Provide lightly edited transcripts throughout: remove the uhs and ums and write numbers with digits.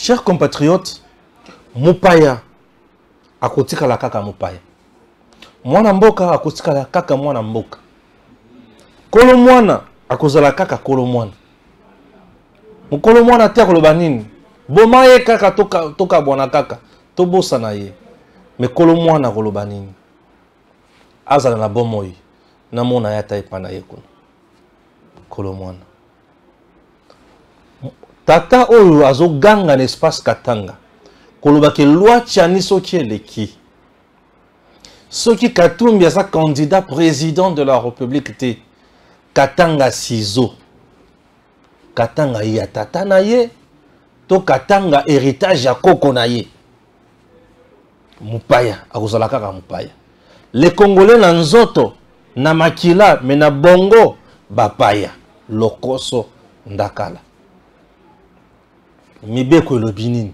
Chers compatriotes, mupaya akotika la kaka mupaya. Mwana mboka akotika la kaka mwana mboka. Kolo mwana akozala kaka kolo mwana. Mukolo mwana te akoloba nini? Boma ye kaka toka bwana kaka. Tobosa na ye. Me kolo mwana akoloba nini? Azala na bomoi. Na mona yata epana ye kuna. Kolo mwana. Tata oyo azo ganga n'espace Katanga. Koloba ke loi tiani soki eleki. Soki Katumbi aza candidat président de la République te. Katanga Sizo. Katanga ya tata na ye. To Katanga héritage ya koko na ye. Mupaya. Akozala kaka mupaya. Les Congolais na nzoto. Na makila. Me na bongo. Bapaya. Lokoso. Ndakala. Mibeko lobinine.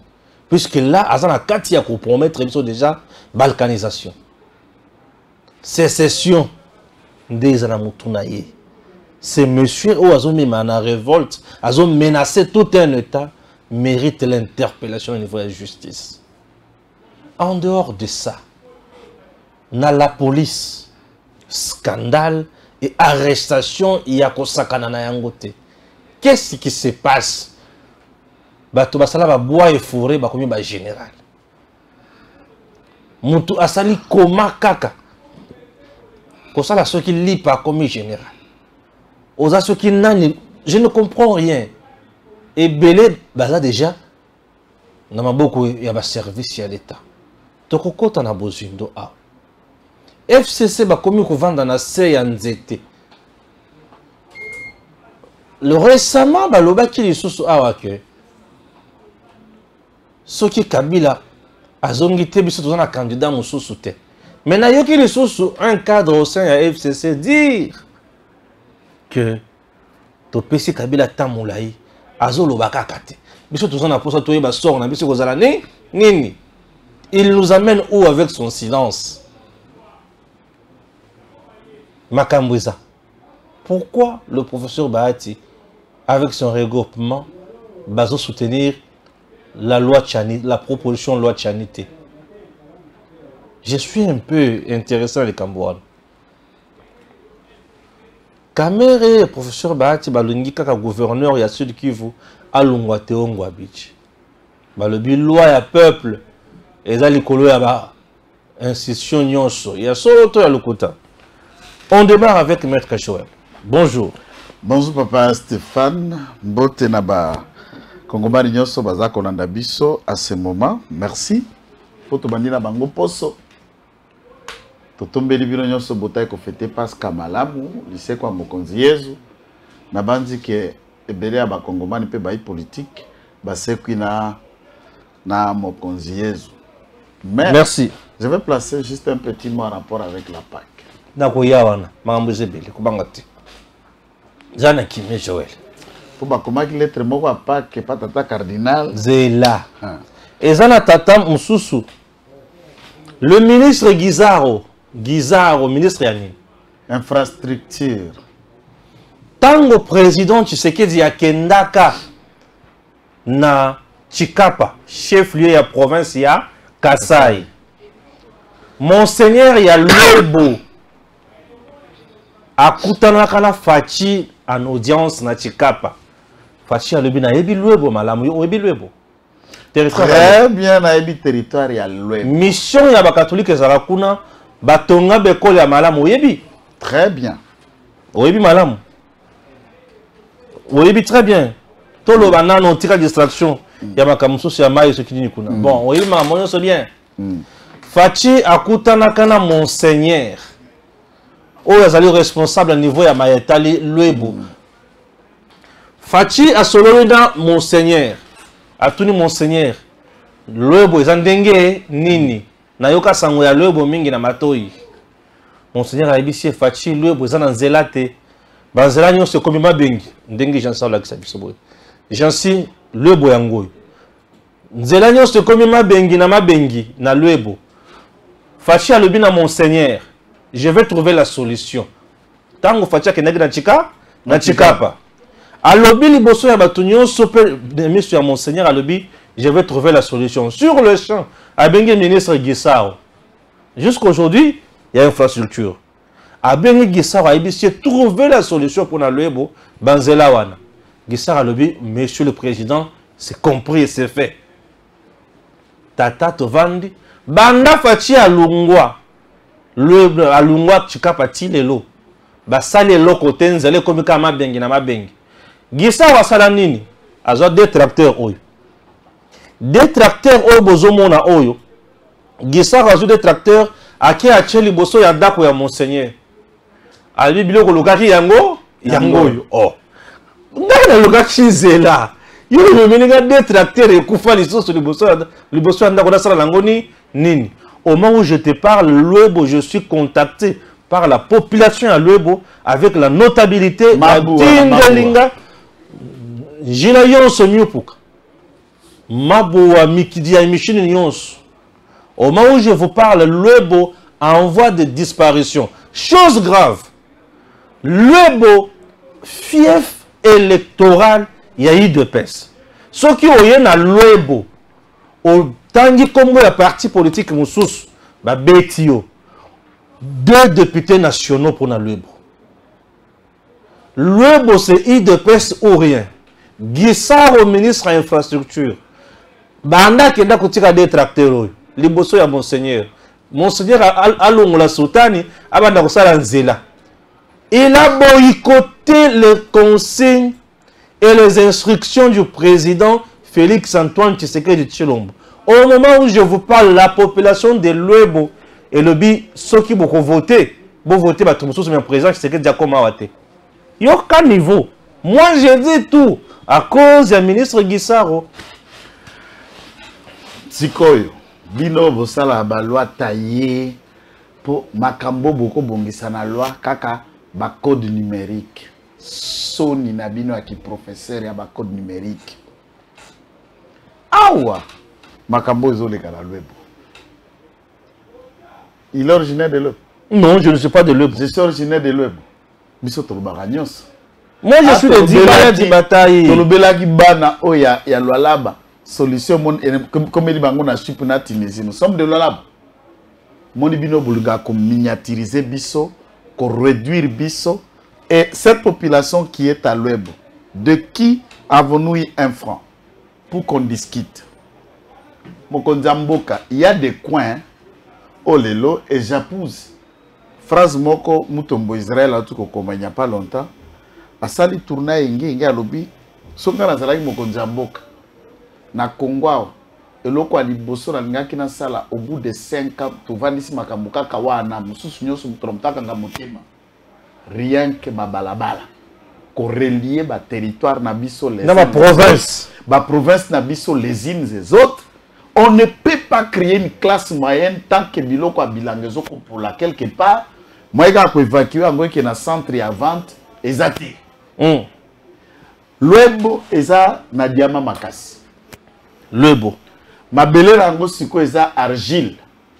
Puisque là, Azana Kati a compromettre déjà balkanisation. Sécession des Anamutunaye. C'est monsieur ou Azon même en révolte, Azon menacé tout un État, mérite l'interpellation au niveau de la justice. En dehors de ça, na la police, scandale et arrestation, il y a Kosakana na yangote. Qu'est-ce qui se passe? Bato basala ba bois et fourré ba komi ba général. Mutu asali koma kaka. Kosala ceux qui lit pas comme général. Oza ceux qui nani, je ne comprends rien. Et belé baza déjà na maboko ya ba service ya l'état. Tokoko tana bozindo a. FCC ba komi ko vanda na se ya nzete. Le récemment ba loba ki lisusu awa ke Soki Kabila azongi te biso tozana candidat mususu te. Maintenant yoki lisusu un cadre au sein de FCC dire que topesi Kabila tamulayi azolobaka kate. Biso tozana posa toyeba sort na biso kozala nini. Il nous amène où avec son silence? Makambwiza. Pourquoi le professeur Bahati avec son regroupement va soutenir la loi Tchani, la proposition de loi Tchanité? Je suis un peu intéressé à les Cambouans. Kamere, professeur Bahati, balungi kaka gouverneur ya Sud Kivu, alungwa teongwa bichi. Balobi loi ya peuple, eza likolo ya ba institution nyonso. Ya solo to ya lokuta. On démarre avec Maître Joël. Bonjour. Bonjour papa Stéphane, mbote na ba Kongomani nyonso baza kolanda biso à ce moment. Merci. Poto bandina bango poso. Totombeli bino nyonso botai ko fêter Pascal malamu, lycée kwa mokonzi Yezu. Na bandi ke ebele ya ba Kongomani pe ba politique, ba sekwi na mokonzi Yezu. Mais merci. Je vais placer juste un petit mot en rapport avec la PAC. Nako yawana, mambo zebele kubangati. Zana kimé Joël. Pour comment il lettre moko pas que pas tata cardinal Zela. Et zana tata mususu. Le ministre Guizaro, ministre yani infrastructure. Tango président Tshisekedi ya kendaka na Chikapa, chef-lieu ya province ya Kasai. Monseigneur ya Lobo akutanaka na Fachi en audience na Chikapa. Fachi a lebi na yebi Lobo malamu yo yebi Lobo. Très bien na yebi territoire ya Lobo. Mission ya ba catholique ezala kuna batonga bekole ya malamu yebi. Très bien. Oyebi malamu. Oyebi très bien. Tolo banano tira distraction ya makamususu ya mayi sokini kuna. Bon, oyebi malamu so bien. Fachi akutanaka na monseigneur. Oyo azali responsable au niveau ya mayetali Lobo. Fachi a solo na monseigneur. Atuni monseigneur. Lobo ezandenge nini? Na yoka sango ya Lobo mingi na matoi. Monseigneur a ebisi Fachi Lobo ezana nzela te. Banzela nyonso komi mabengi. Ndenge jansa la kisabiso boy. Jansi Lobo yangoy. Nzela nyonso komi mabengi na Lobo. Fachi a lobi na monseigneur. Je vais trouver la solution. Tango Fachi kenegi na Chikapa. Alobi liboso ya batunyo sope monsieur ya monseigneur alobi je vais trouver la solution. Sur le champ, Abengue ministre Guissaro. Jusqu'aujourd'hui, il y a infrastructure. Abengue Guissaro a trouvé la solution pour Naluebo, Banzela Wana. Guissaro a dit, monsieur le président, c'est compris et c'est fait. Tata Tovandi, Banda Fachi Alungwa, Alungwa Chikapati Lelo, Basali Loko Tenzele Komikama Bengi na Mabengi. Guissaro a Salanini, Azo des tracteurs Oyo. Des tracteurs Oyo Bozomona Oyo. Guissaro a des tracteurs à qui a Tcheli Bosso Yadako ya Monseigneur. A lui Biloko Lugaki Yango, Yango. Oh. Ndana Lugaki Zela. Yo le des tracteurs et Koufa Lissos le Bosso Yandako Nasala Langoni Nini. Au moment où je te parle, Luebo, je suis contacté par la population à Luebo avec la notabilité Tingalinga. Jila Yonso Nyupuka. Maboua Mikidia Michine Yonso. Au moment où je vous parle, Luebo envoie des disparitions. Chose grave. Luebo, fief électoral, il y a eu de pèse. Ce qui ont à Luebo, au Tangi Congo, la partie politique Moussous, Betio, 2 députés nationaux pour Luebo. Luebo, c'est IDPS ou rien. Guissaro, ministre à infrastructure. Banda qui est des tracteurs. Liboso ya Monseigneur. Monseigneur Alongola Soutani, Abanda Kosala Nzela. Il a boycotté les consignes et les instructions du président Félix Antoine Tshisekedi Tshilombo. Au moment où je vous parle, la population de Luebo et le bi, ceux qui vont voter, sur le président Tshisekedi Diakoma Wate. Il n'y a aucun niveau. Moi, je dis tout à cause du ministre Guissaro. Sikoyo, bino bosala ba loi taillé pour makambo boko bongisa na loi kaka ba code numérique. Soni na bino aki professeur ya ba code numérique. Awa makambo ezoleka na Luebo. Il est originaire de Luebo? Non, je ne suis pas de Luebo. Je suis originaire de Luebo. Biso tolobaka nyonso. Moi, je suis de Dibaya di Bataille. Tolobelaki bana oya ya Lualaba. Solution comme il bango na chip na Tunisie. Nous sommes de Lualaba. Moni bino buluga ko miniaturiser biso, ko réduire biso, et cette population qui est à Luebo, de qui avons-nous eu un franc pour qu'on discute? Mokonzamboka, il y a des coins au lelo et j'appose. Phrase moko mutombo Israël a tout comme il n'y a pas longtemps. A sali tourna ingi à lobby. Songa na zalaki mokonzamboka. Na Congo, eloko ali boso na lingaki na sala au bout de 5 ans, tu vandisi makambuka kawana, mususu nyoso mutromtaka nga motema. Rien que ma balabala. Ko relier ba territoire na biso les. Dans ma province. Ba province na biso les unes les autres. On ne peut pas créer une classe moyenne tant que biloko bilangezo pour la quelque part. Moi, je vais évacuer un centre à vente exacté. Luebo eza na diama makasi. Luebo. Mabele rango siko eza argile.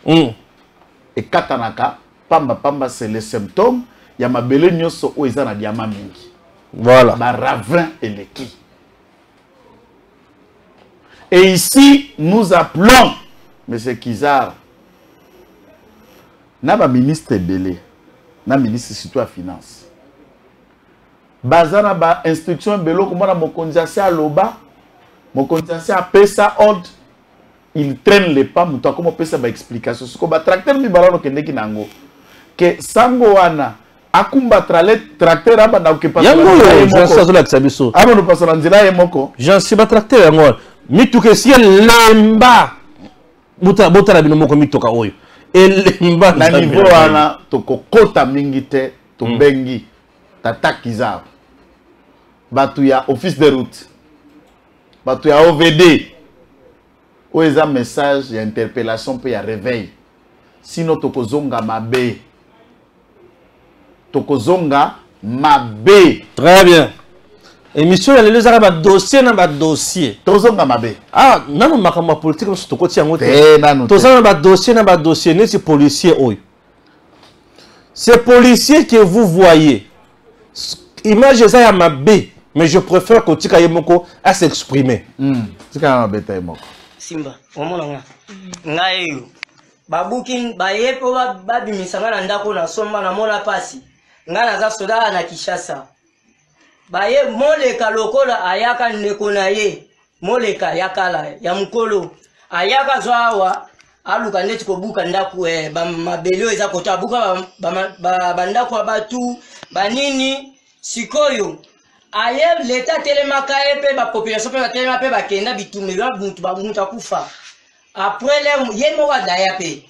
Et katanaka pamba c'est le symptôme. Ya mabele nyoso o eza na diama mingi. Voilà. Ba ravin et les qui. Et ici, nous appelons M. Kizar, na ministre Belé, na ministre surtout à finance. Bazana ba instruction Bello comme na mokonziasi à Loba, mokonziasi à Pesa ordre, il traîne les pas, muta comme Pesa ba explication. Ce que ba tracteur mi balano kende ki nango, que sango wana akumba tracteur aba na occupation. Yango yo, je sais la kisabiso. Aba no pasala nzila yemoko. Je sais pas tracteur yango. Mituke si lemba bota la bino moko mitoka oyo lemba na niveau wana tokokota mingi te to bengi Tata Kizar batu ya office de route batu ya OVD o eza message ya interpellation pe ya réveil sino tokozonga mabe très bien. Émission ya lelo zaka ba dossier na ba dossier. Tozonga mabe. Ah, nanu makambo politique so tokoti yango te. Nanu. Tozana ba dossier neti policier oyo. Ces policiers que vous voyez, image ça ya mabe, Mais je préfère que Tika Yemoko à s'exprimer. Tika Mabeta Yemoko. Simba, omona nga. Nga eyo. Babuki bayepo babimisanga na ndako na somba na mona pasi. Nga naza soda na Kishasa. Baye moleka lokola ayaka ndeko na ye. Moleka yakala ya mukolo. Ayaka zwawa aluka ndeti kobuka ndako mabelio eza kota buka bandako abatu banini sikoyo. Aye leta telemaka pe ba population pe ba telema pe ba kenda bitumbe ba muntu akufa. Après les yemo wa daya pe.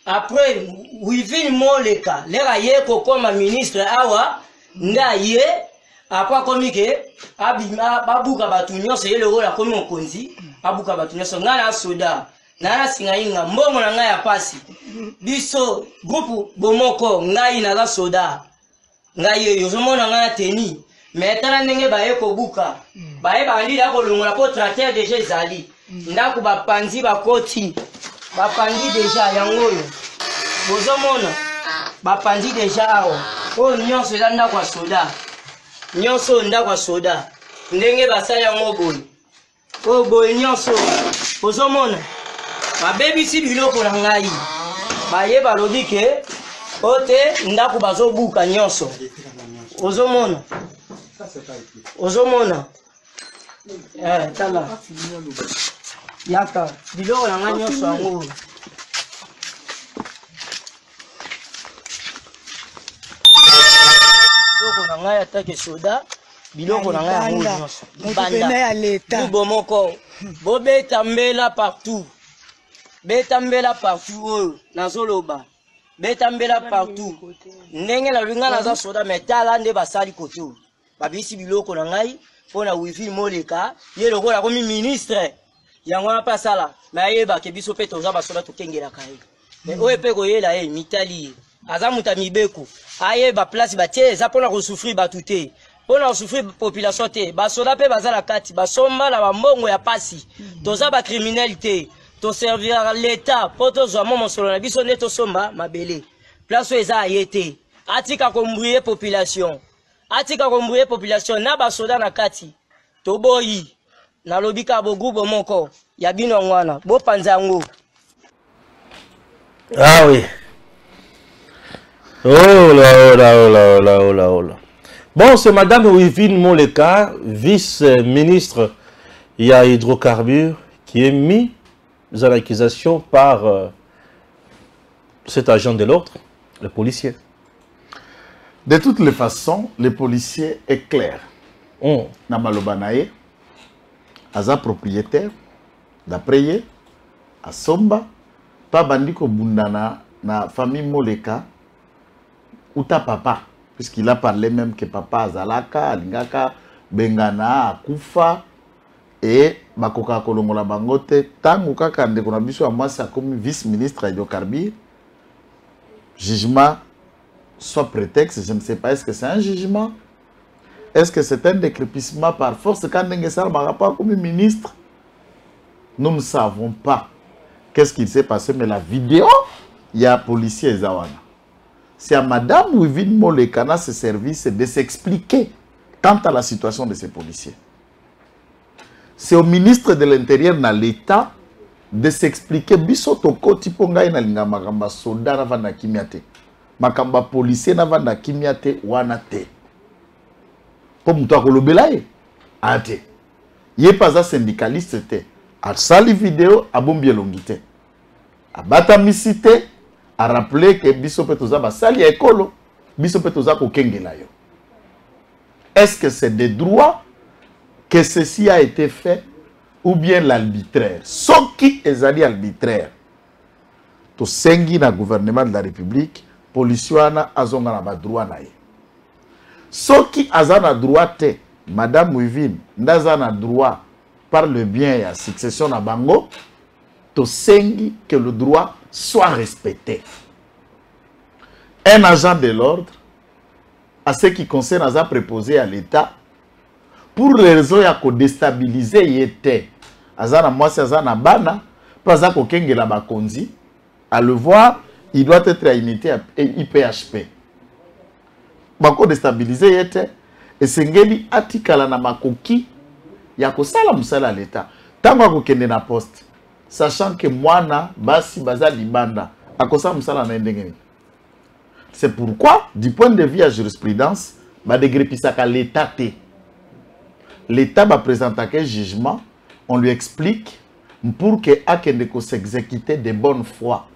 Après wivin moleka lera ye ko koma ministre awa nda ye apa komike abuka batu nyonso ye lero la komi okonzi abuka batu nyonso ngana soda na singa inga mbongo na ngai ya pasi biso groupe bomoko ngai na la soda ngai yo zomona ngai teni metana ndenge baye kobuka baye bandi da ko longola po traiter déjà ezali ndako bapanzi bakoti bapanzi déjà yangoyo bozomona bapanzi déjà awo o nyonso eza ndako ya soda nyonso ndako ya soda ndenge basala yango boye o boye nyonso bozomona babebisi biloko na ngai baye balobi ke ote ndako bazobuka nyonso ozomona ozomona tala yaka biloko na ngai nyonso yango biloko na ngai atake soda biloko na ngai yango nyonso banda bomoko bobeta mbela partout beta mbela partout oyo nazoloba beta mbela partout ndenge na linga naza soda metala nde basali koto babisi biloko na ngai pona wifi moleka ye lokola komi ministre yango na pasala na yeba ke biso pe toza basoda tokengela kaye mais oyo pe koyela ye mitali aza muta mibeko ayeba place batie eza pona ko souffrir batute pona ko souffrir population te basoda pe bazala kati basomba na bambongo ya pasi toza ba criminalité to servir l'état poto zo momo solo na biso neto somba mabele place eza ayete atika kombrouiller population na basoda na kati toboyi na lobika bo groupe moko ya bino ngwana bo panzango. Ah oui. Oh là. Bon, c'est Madame Wivine Moleka, vice-ministre il y a hydrocarbures, qui est mis en accusation par cet agent de l'ordre, le policier. De toutes les façons, le policier est clair. Namalobanaye, aza propriétaire, d'après ye, à Somba, pas bandiko bundana na famille Moleka, ou ta papa, puisqu'il a parlé même que papa azalaka, alingaka, bengana, akufa, et bakoka kolongola bangote, tangu kaka ndeko na biso moi c'est comme vice-ministre hydrocarbures, jugement soit prétexte, je ne sais pas, est-ce que c'est un jugement? Est-ce que c'est un décrépissement par force quand Nengesar m'a rapport comme ministre? Nous ne savons pas qu'est-ce qui s'est passé, mais la vidéo, il y a un policier Zawana. C'est à Madame Wivine Molekana ce service de s'expliquer quant à la situation de ces policiers. C'est au ministre de l'Intérieur dans l'État de s'expliquer bisoto koti ponga ina linga makamba soda na vanda kimiate. Makamba policier na vanda kimiate wana te. Po mutu akolobela ye ate. Ye pas syndicaliste te. A sali vidéo a bombi elongi te. A bata misite a rappeler que biso petoza ba sali ekolo biso petoza ko kengela yo. Est-ce que c'est des droits que ceci a été fait ou bien l'arbitraire? Ce qui est arbitraire. To sengi na gouvernement de la République, policiana azonga na ba droit na ye. Ce qui azana droit te, Madame Wivine, n'azana droit par le bien et la succession na bango, to sengi que le droit soit respecté. Un agent de l'ordre, à ce qui concerne à préposé à l'État, pour les raisons ya ko déstabiliser yete azana mwasi azana bana pas ko kengela bakonzi à le voir il doit être à unité IPHP bako déstabiliser yete esengeli atikala na makoki ya kosala musala l'État. Tango akokende na poste, sachant que mwana basi baza libanda akosala musala na ndenge. C'est pourquoi, du point de vue à jurisprudence, badegrepisaka l'État te. L'État va présenter un jugement, on lui explique pour que akende ko s'exécuter de bonne foi.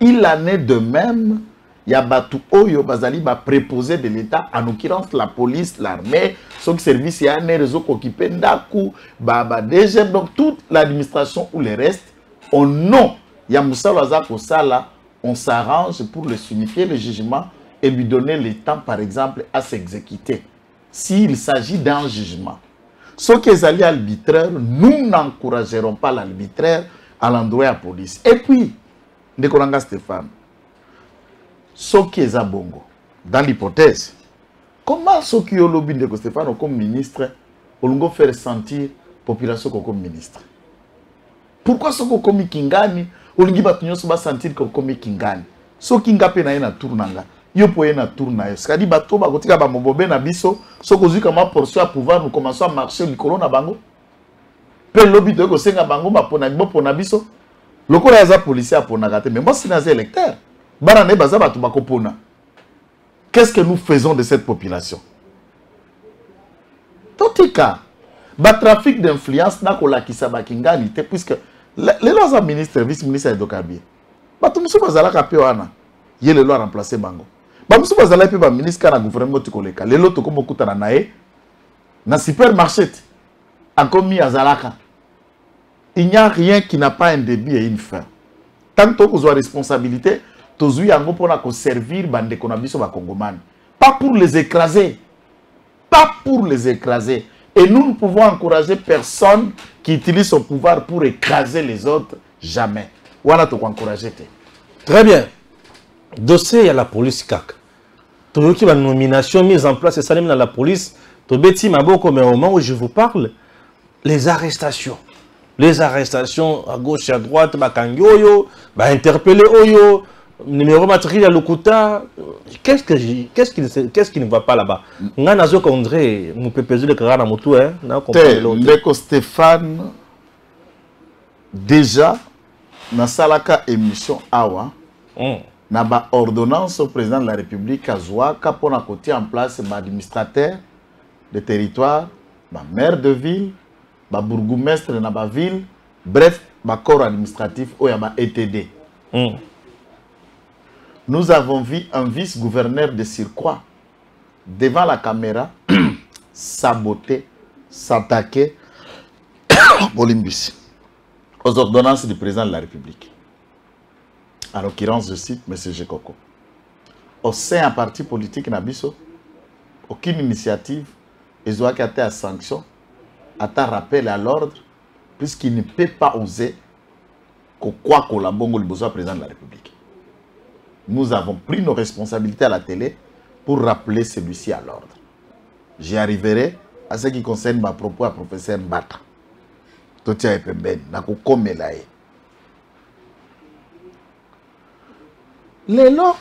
Il en est de même, il y a batu oyo bazali ba préposé de l'État, en l'occurrence la police, l'armée, son service y a un réseau occupé ndaku, ba DGM, donc toute l'administration ou le reste, au nom, il y a Moussa Lazako Sala, on s'arrange pour le signifier le jugement et lui donner le temps, par exemple, à s'exécuter. S'il s'agit d'un jugement. Ce qui est allé arbitraire, nous n'encouragerons pas l'arbitraire à l'endroit de la police. Et puis, Ndekolanga Stéphane, ce qui est à Bongo, dans l'hypothèse, comment ce qui est au lobby de Stéphane comme ministre, on faire sentir la population comme ministre? Pourquoi ce qui est comme Kingani, on va sentir comme Kingani? Ce qui est na tournanga, yo poye na tourna. C'est-à-dire bato ba kotika ba mobobe na biso, so ko zuka ma portion à pouvoir nous commencer à marcher likolo na bango. Pe lobby de ko senga bango ba pona bo pona biso. Lokola ya za policier pona gate, mais moi c'est un électeur. Bana ne baza bato ba ko pona. Qu'est-ce que nous faisons de cette population? Totika ba trafic d'influence na ko la kisaba kingani te puisque les lois ministre vice-ministre de Dokabi. Bato muso bazala ka pe wana. Yé le loi remplacer bango. Ba muso bazala pe ba ministre na gouvernement tikoleka. Le loto comme okuta na e na supermarché encore mis azalaka. Il n'y a rien qui n'a pas un début et une fin. Tant que vous avez responsabilité, tozui yango pona ko servir bande konabiso ba kongomani. Pas pour les écraser. Pas pour les écraser. Et nous ne pouvons encourager personne qui utilise son pouvoir pour écraser les autres. Jamais. Voilà to encourager. Très bien. Dossier à la police CAC. Tu veux qu'il y ait une nomination mise en place et ça dans la police. Tu bêtis ma beaucoup, mais au moment où je vous parle, les arrestations. Les arrestations à gauche et à droite, Bakangoyo, interpeller Oyo, numéro matériel à Lokuta. Qu'est-ce qui ne va pas là-bas? Nganazo Kondré, mon pépézu de Karana Moutou, hein? Ndeko Stéphane, déjà, dans Salaka émission Awa, na ba ordonnance au président de la République à Zouaka pour côté en place administrateur de territoire, maire de ville, bourgmestre de la ville, bref, corps administratif ou ETD. Nous avons vu un vice-gouverneur de Surcroît devant la caméra saboter, s'attaquer aux ordonnances du président de la République. En l'occurrence, je cite M. Jekoko. Au sein d'un parti politique, aucune initiative, ils ont été à sanction, à rappel à l'ordre, puisqu'il ne peut pas oser quoi que la bongo le besoin président de la République. Nous avons pris nos responsabilités à la télé pour rappeler celui-ci à l'ordre. J'y arriverai à ce qui concerne ma propos à professeur Mbata. Totia Epemben, nako komelae. Lélo,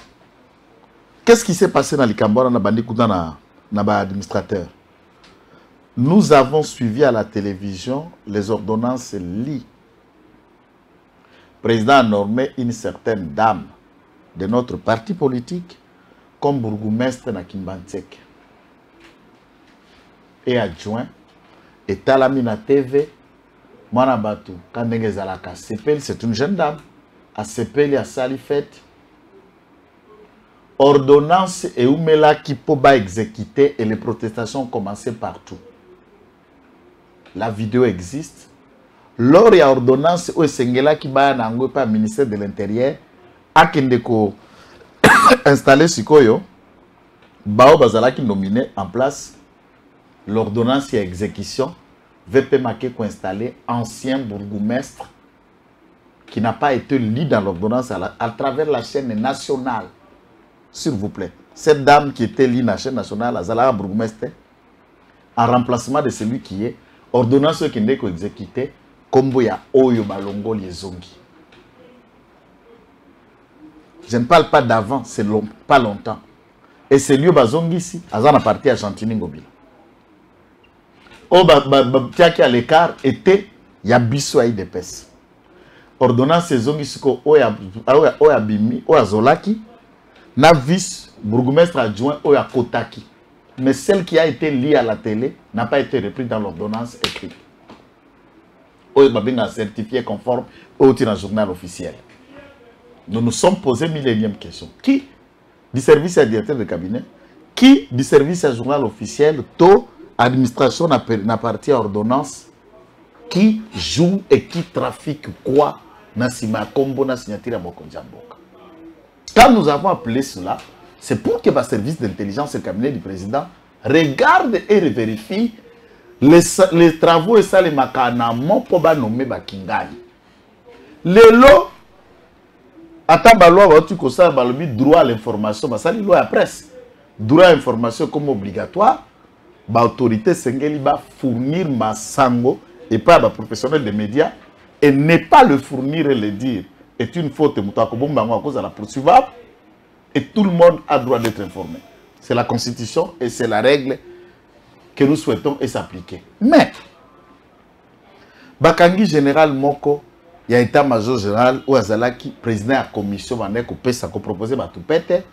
qu'est-ce qui s'est passé dans les Cambodges, dans l'administrateur? Nous avons suivi à la télévision les ordonnances liées. Le président a nommé une certaine dame de notre parti politique comme bourgmestre na Kimbantsek. Et adjoint, et Talamina TV, Manabatu, Kandenge Zalaka, Sepel, c'est une jeune dame. À Sepel, à Salifet. Ordonnance et Oumela qui peut pas exécuter et les protestations ont commencé partout. La vidéo existe. Lors il y a ordonnance où Sengela qui va n'angwe pas ministère de l'Intérieur a kendeko installé Sikoyo, Bao Bazala qui nominé en place l'ordonnance et exécution VP Maké qui installé ancien bourgmestre qui n'a pas été lu dans l'ordonnance à travers la chaîne nationale. S'il vous plaît, cette dame qui était lue dans la chaîne nationale, Azala bourgmestre, en remplacement de celui qui est ordonnance qui n'est qu'exécuté, comme Boya Oyo Balongo Liezongi. Je ne parle pas d'avant, c'est pas longtemps. Et c'est lieu Bazongi ici, Azana parti à Chantini Ngobila. tiaki à l'écart était yabiso à IDPS. Ordonnance saison isiko oya bimi oya zolaki na vice bourgmestre adjoint oya kotaki. Mais celle qui a été liée à la télé n'a pas été reprise dans l'ordonnance écrite. Oya babinga certifié conforme au journal officiel. Nous nous sommes posé 1000e question. Qui du service à directeur de cabinet, qui du service à journal officiel, to administration n'a partie à ordonnance, qui joue et qui trafique quoi dans la combo na signature à Mokonjamboka. Quand nous avons appelé cela, c'est pour que le service d'intelligence et le cabinet du président regarde et vérifie les travaux et ça les makanamon pour nommer Bakingani. Les lots, attends, la loi va droit à l'information, ça loi à presse. Droit à l'information comme obligatoire, l'autorité Sengeli va fournir ma sango et pas le professionnel des médias et ne pas le fournir et le dire est une faute à cause de la poursuivable et tout le monde a droit d'être informé. C'est la constitution et c'est la règle que nous souhaitons et s'appliquer. Mais, Bakangi général Moko, il y a un état-major général ou Azalaki, président de la commission, qui proposé à tout péter,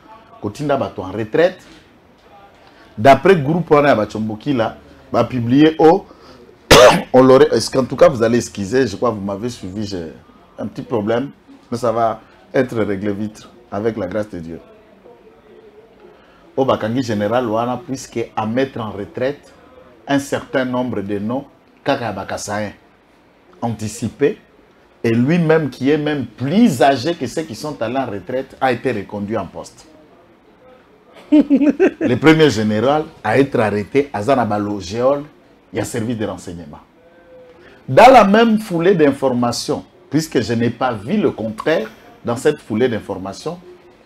qui en retraite. D'après le groupe Bachomboki, va publier au. Est-ce qu'en tout cas vous allez excuser, je crois que vous m'avez suivi, j'ai un petit problème, mais ça va être réglé vite avec la grâce de Dieu. Au Bakangi général, puisque à mettre en retraite un certain nombre de noms, Kaka Bakasayen, anticipé, et lui-même qui est même plus âgé que ceux qui sont allés en retraite, a été reconduit en poste. Le premier général a été arrêté à Zanabalo Géol, il y a service de renseignement. Dans la même foulée d'informations, puisque je n'ai pas vu le contraire, dans cette foulée d'informations,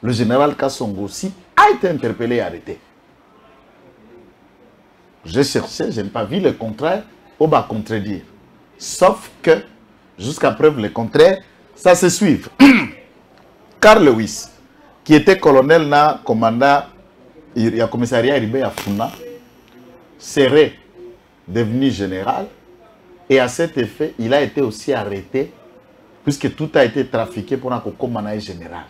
le général Kassongo aussi a été interpellé et arrêté. J'ai cherché, je n'ai pas vu le contraire, on va contredire. Sauf que, jusqu'à preuve le contraire, ça se suit. Carl Lewis, qui était colonel na commandant, il y a commissariat Ribé à Funa, serait devenu général et à cet effet, il a été aussi arrêté puisque tout a été trafiqué pour un commandant général.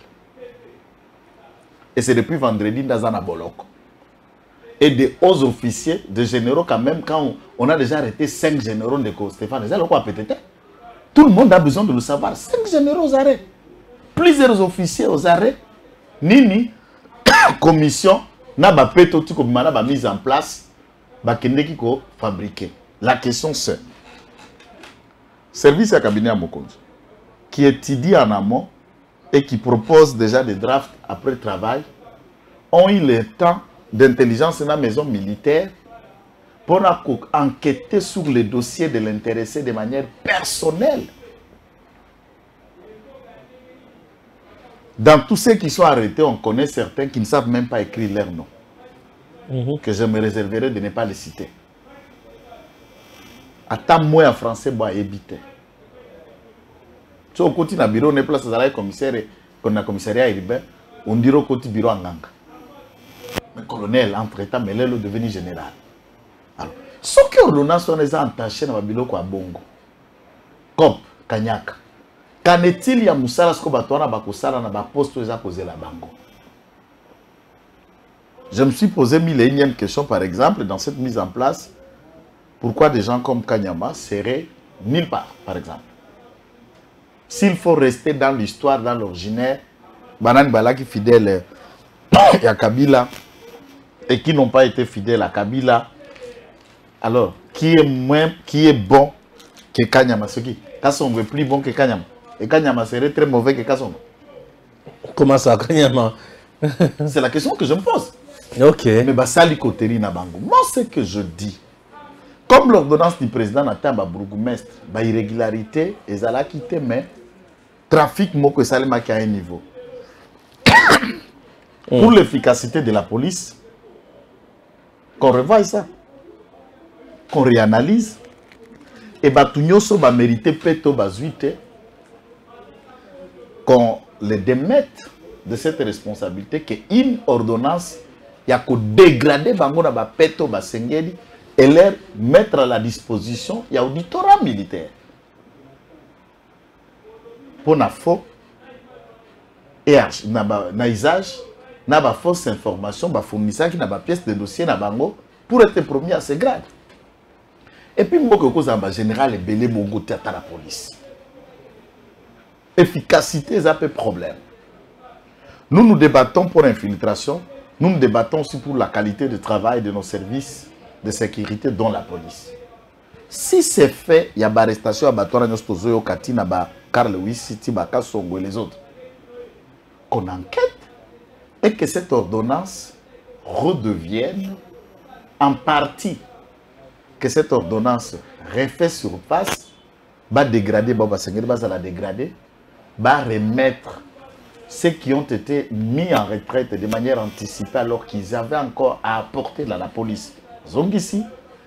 Et c'est depuis vendredi dans un Boloko. Et des hauts officiers, des généraux quand même, quand on a déjà arrêté 5 généraux de Stéphane, tout le monde a besoin de le savoir. 5 généraux aux arrêts. Plusieurs officiers aux arrêts. Nini, commission, n'a pas mise en place, fabriqué. La question c'est, service à cabinet à Mokonzi, qui étudie en amont et qui propose déjà des drafts après travail, ont eu le temps d'intelligence dans la maison militaire pour enquêter sur les dossiers de l'intéressé de manière personnelle. Dans tous ceux qui sont arrêtés, on connaît certains qui ne savent même pas écrire leur nom. Que je me réserverai de ne pas les citer. Attends moi en français, moi éviter. Tu au côté du bureau, on est place à la commissaire, qu'on a commissariat Iribé, on dirait au côté du bureau en Nganga. Mais colonel, entre-temps, mais là, il est devenu général. Alors, ce qui est ordonnance, sont les entachés dans le bureau à Bongo. Cop, Kanyaka. Qu'en est-il, il y a Moussala, ce qu'on va tourner à Bakosala, dans la poste, ils ont posé la Bango. Je me suis posé 1000e question, par exemple, dans cette mise en place, pourquoi des gens comme Kanyama seraient nulle part, par exemple. S'il faut rester dans l'histoire, dans l'originaire, Banan Balaki fidèle à Kabila, et qui n'ont pas été fidèles à Kabila, alors, qui est bon que Kanyama? Ce qui Kassongo est plus bon que Kanyama. Et Kanyama serait très mauvais que Kassongo. Comment ça, Kanyama? C'est la question que je me pose. Ok. Mais Basali Koteri Nabango. Moi, ce que je dis, comme l'ordonnance du président n'a pas bourgmestre, irrégularité, et ça l'a quitté, mais trafic, moko et salima qui a un niveau. Pour l'efficacité de la police, qu'on revoie ça, qu'on réanalyse, et Batunyoso va mériter peto bazuite, qu'on les démette de cette responsabilité, qu'une ordonnance, il y a qu'au dégrader bango na ba peto ba sengeli et leur mettre à la disposition il y a auditorat militaire pour na faux et na usage na ba fausse information ba fournisseur qui na ba pièce de dossier na bango pour être promis à ce grade. Et puis moi que cause en général belé bongo tata la police. Efficacité c'est un peu problème. Nous débattons pour l'infiltration, nous débattons aussi pour la qualité de travail de nos services de sécurité dont la police. Si c'est fait, il y a des arrestations à Batora Nostozo, Katina, Carl Wissi, Tibaka, Songo et les autres. Qu'on enquête et que cette ordonnance redevienne en partie, que cette ordonnance refait surface, va dégrader, va la dégrader, va remettre ceux qui ont été mis en retraite de manière anticipée alors qu'ils avaient encore à apporter à la police. Zongi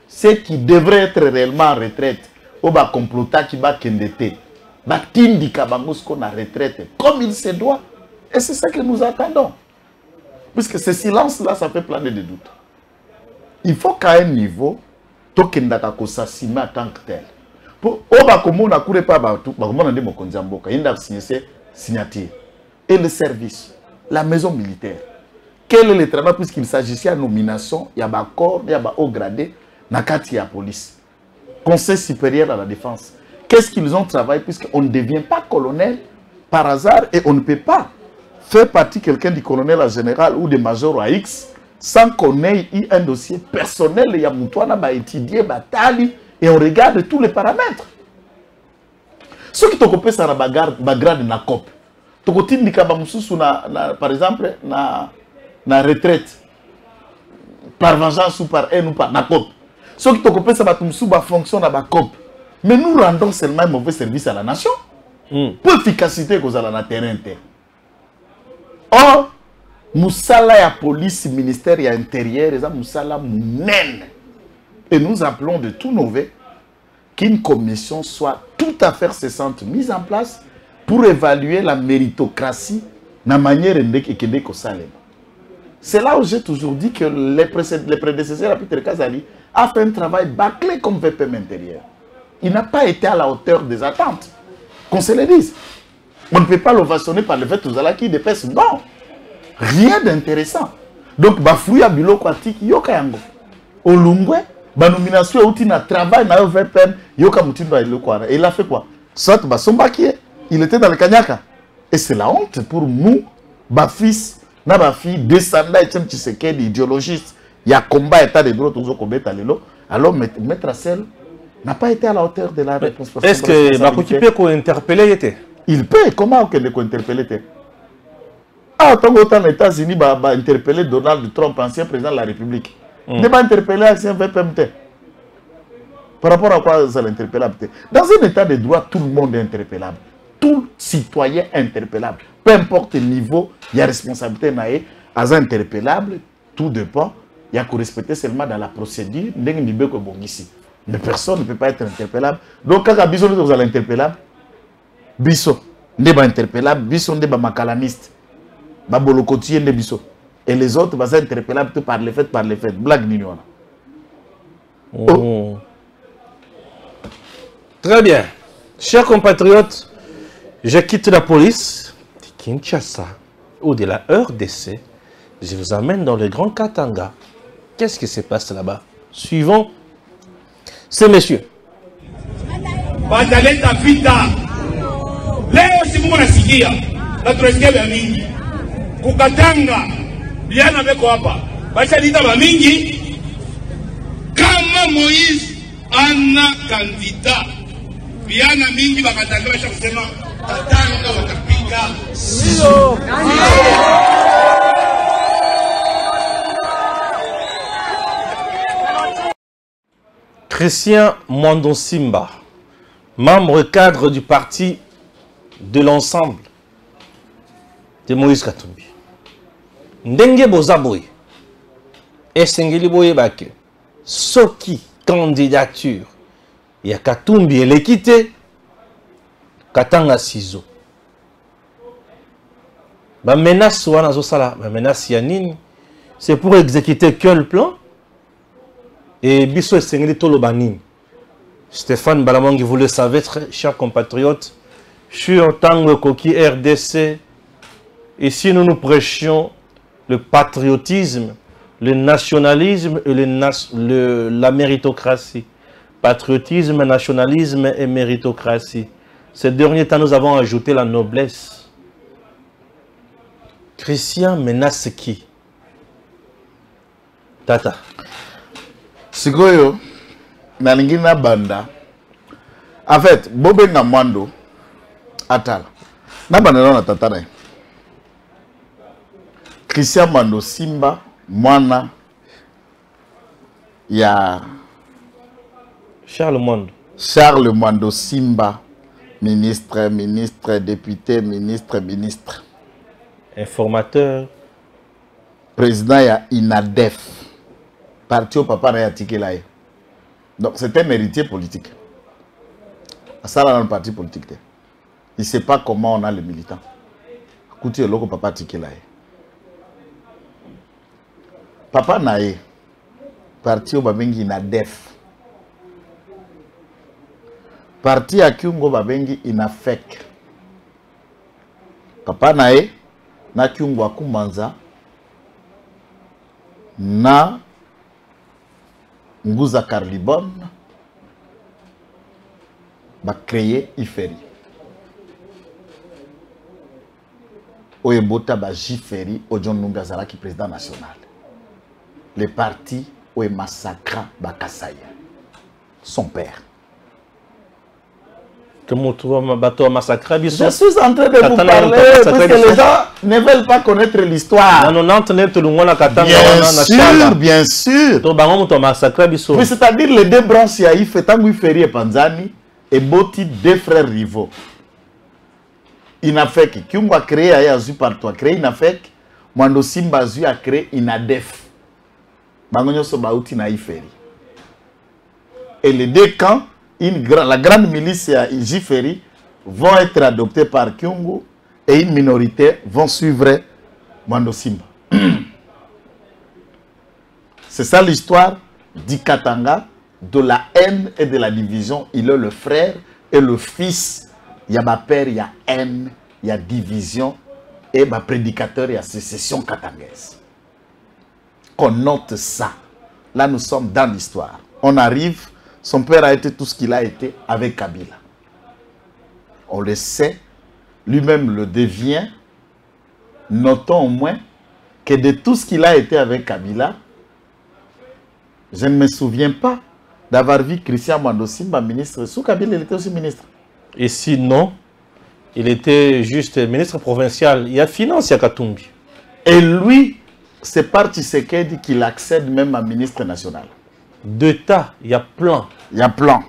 ceux qui devraient être réellement en retraite, au bas complota qui va kendete, va tindi kabangos qu'on a retraite comme il se doit. Et c'est ça que nous attendons. Puisque ce silence-là, ça fait planer des doutes. Il faut qu'à un niveau, tokendaka ko s'assumer en tant que tel. Pour au bas comme on a couru pas batou, bah comment on a dit mon konzamboka, il a signé signature. Et le service, la maison militaire. Quel est le travail puisqu'il s'agissait de nomination, il y a un corps, il y a un haut gradé, nakati la police. Conseil supérieur à la défense. Qu'est-ce qu'ils ont travaillé puisqu'on ne devient pas colonel par hasard et on ne peut pas faire partie quelqu'un du colonel à général ou de major à X sans qu'on ait eu un dossier personnel, il y a Moutouana, étudié, Tali, et on regarde tous les paramètres. Ceux qui t'occupent ça, grade na COP. Par exemple, na retraite, par vengeance ou par haine ou par na COP. Ceux qui t'occupent ça, fonction na COP. Mais nous rendons seulement un mauvais service à la nation. Pour efficacité que vous avez na terrain. Or, Moussala ya police, ministère ya intérieur, et ça Moussala mounen. Et nous appelons de tous nos vœux qu'une commission soit tout à fait cessante mise en place pour évaluer la méritocratie de la manière dont c'est là où j'ai toujours dit que les prédécesseurs de Peter Kazali a fait un travail bâclé comme VPM intérieur. Il n'a pas été à la hauteur des attentes. Qu'on se le dise. On ne peut pas l'ovationner par le fait que vous allez qui dépasse. Non. Rien d'intéressant. Donc, Bafouya ya bilo kwatiki yoka yango. Olungwe, nomination outi na travail na VPM yoka mutindo ile kwa. Et il a fait quoi? Soit Basomba qui est, il était dans le Kanyaka. Et c'est la honte pour nous, fils, na fille, descendants et Tshisekedi, idéologiste, il y a combat état de droit toujours combattre lelo. Alors maître Assel n'a pas été à la hauteur de la responsabilité. Est-ce que Bakoki peut interpeller était? Il peut, comment on peut interpeller? Ah, tant qu'autant les États-Unis va interpeller Donald Trump, ancien président de la République. Il ne va interpeller l'ancien VPMT. Par rapport à quoi ça l'interpellable? Dans un état de droit, tout le monde est interpellable. Tout citoyen est interpellable. Peu importe le niveau, il y a responsabilité naïe. À interpellable, tout dépend. Il y a qu'on respecter seulement dans la procédure. Mais personne ne peut pas être interpellable. Donc, quand Bisso est interpellable, Bisso n'est pas interpellable, Bisso n'est pas makalamiste. Et les autres vont être interpellables par les faits, Blague mignonne. Oh. Très bien. Chers compatriotes, je quitte la police de Kinshasa ou de la RDC. Je vous amène dans le Grand Katanga. Qu'est-ce qui se passe là-bas? Suivons ces messieurs. Bataleta vita. Leo siku mnasikia na tunasikia vya mingi. Kukatanga biana beko hapa. Bacha lita ba mingi kama Moïse ana kandida. Biana mingi bakatanga basha kusema tatanga watapiga. Sio. Christian Mwando Simba, membre cadre du parti de l'ensemble de Moïse Katumbi. Ndenge Bozaboy, Esengeli Boyebake, Soki candidature, il y a Katumbi et l'équité, Katanga Sizo. Ma menace, ma menace Yanine, c'est pour exécuter quel plan? Et biso esengeli tolobani. Stéphane Balamongi, vous le savez, très chers compatriotes, sur Tango Koki RDC, ici nous nous prêchions le patriotisme, le nationalisme et la méritocratie. Patriotisme, nationalisme et méritocratie. Ces derniers temps, nous avons ajouté la noblesse. Christian menace qui? Tata. Sikoyo, nalingina banda. En fait, Bobe Namando, Atal. Na banda na tata na. Christian Mando Simba, mwana ya Charles Mando Simba, ministre, député, ministre. Informateur. Président ya INADEF. Parti au papa na yatike là. Donc c'est un héritier politique. Ça là dans le parti politique. Il ne sait pas comment on a les militants. Écoutez le papa tike là. Papa nae parti au babengi INADEF. Parti à Kyungo babengi INAFEC. Papa nae na Kyungo akumanza na Nguza Carlibon va créer IFERI. Oyebota ba Jiferi Ojon Nungazara qui président national. Les partis Oye massacra Bakasaya. Son père. Je suis en train de vous parler parce que les gens ne veulent pas connaître l'histoire. Bien sûr. Mais c'est-à-dire les deux branches, Yaïf, Tanguy Ferry et Panzani, et Boti, deux frères rivaux. INAFEC, qui a créé Ayazu partout, a créé INAFEC, Mando Simbazu a créé INADEF. Bangonyo Sobaouti Naïferi. Et les deux camps, la grande milice à Jiferi vont être adoptés par Kyungu et une minorité vont suivre Mando Simba. C'est ça l'histoire du Katanga, de la haine et de la division. Il est le frère et le fils. Il y a ma père, il y a haine, il y a division et ma prédicateur, il y a sécession katangaise. Qu'on note ça. Là, nous sommes dans l'histoire. On arrive. Son père a été tout ce qu'il a été avec Kabila. On le sait, lui-même le devient. Notons au moins que de tout ce qu'il a été avec Kabila, je ne me souviens pas d'avoir vu Christian Mando Simba ministre. Sous Kabila, il était aussi ministre. Et sinon, il était juste ministre provincial. Il y a finance, il y a Katumbi. Et lui, c'est par Tshisekedi qu'il accède même à ministre national. De tas, il y a plan. Il y a plan.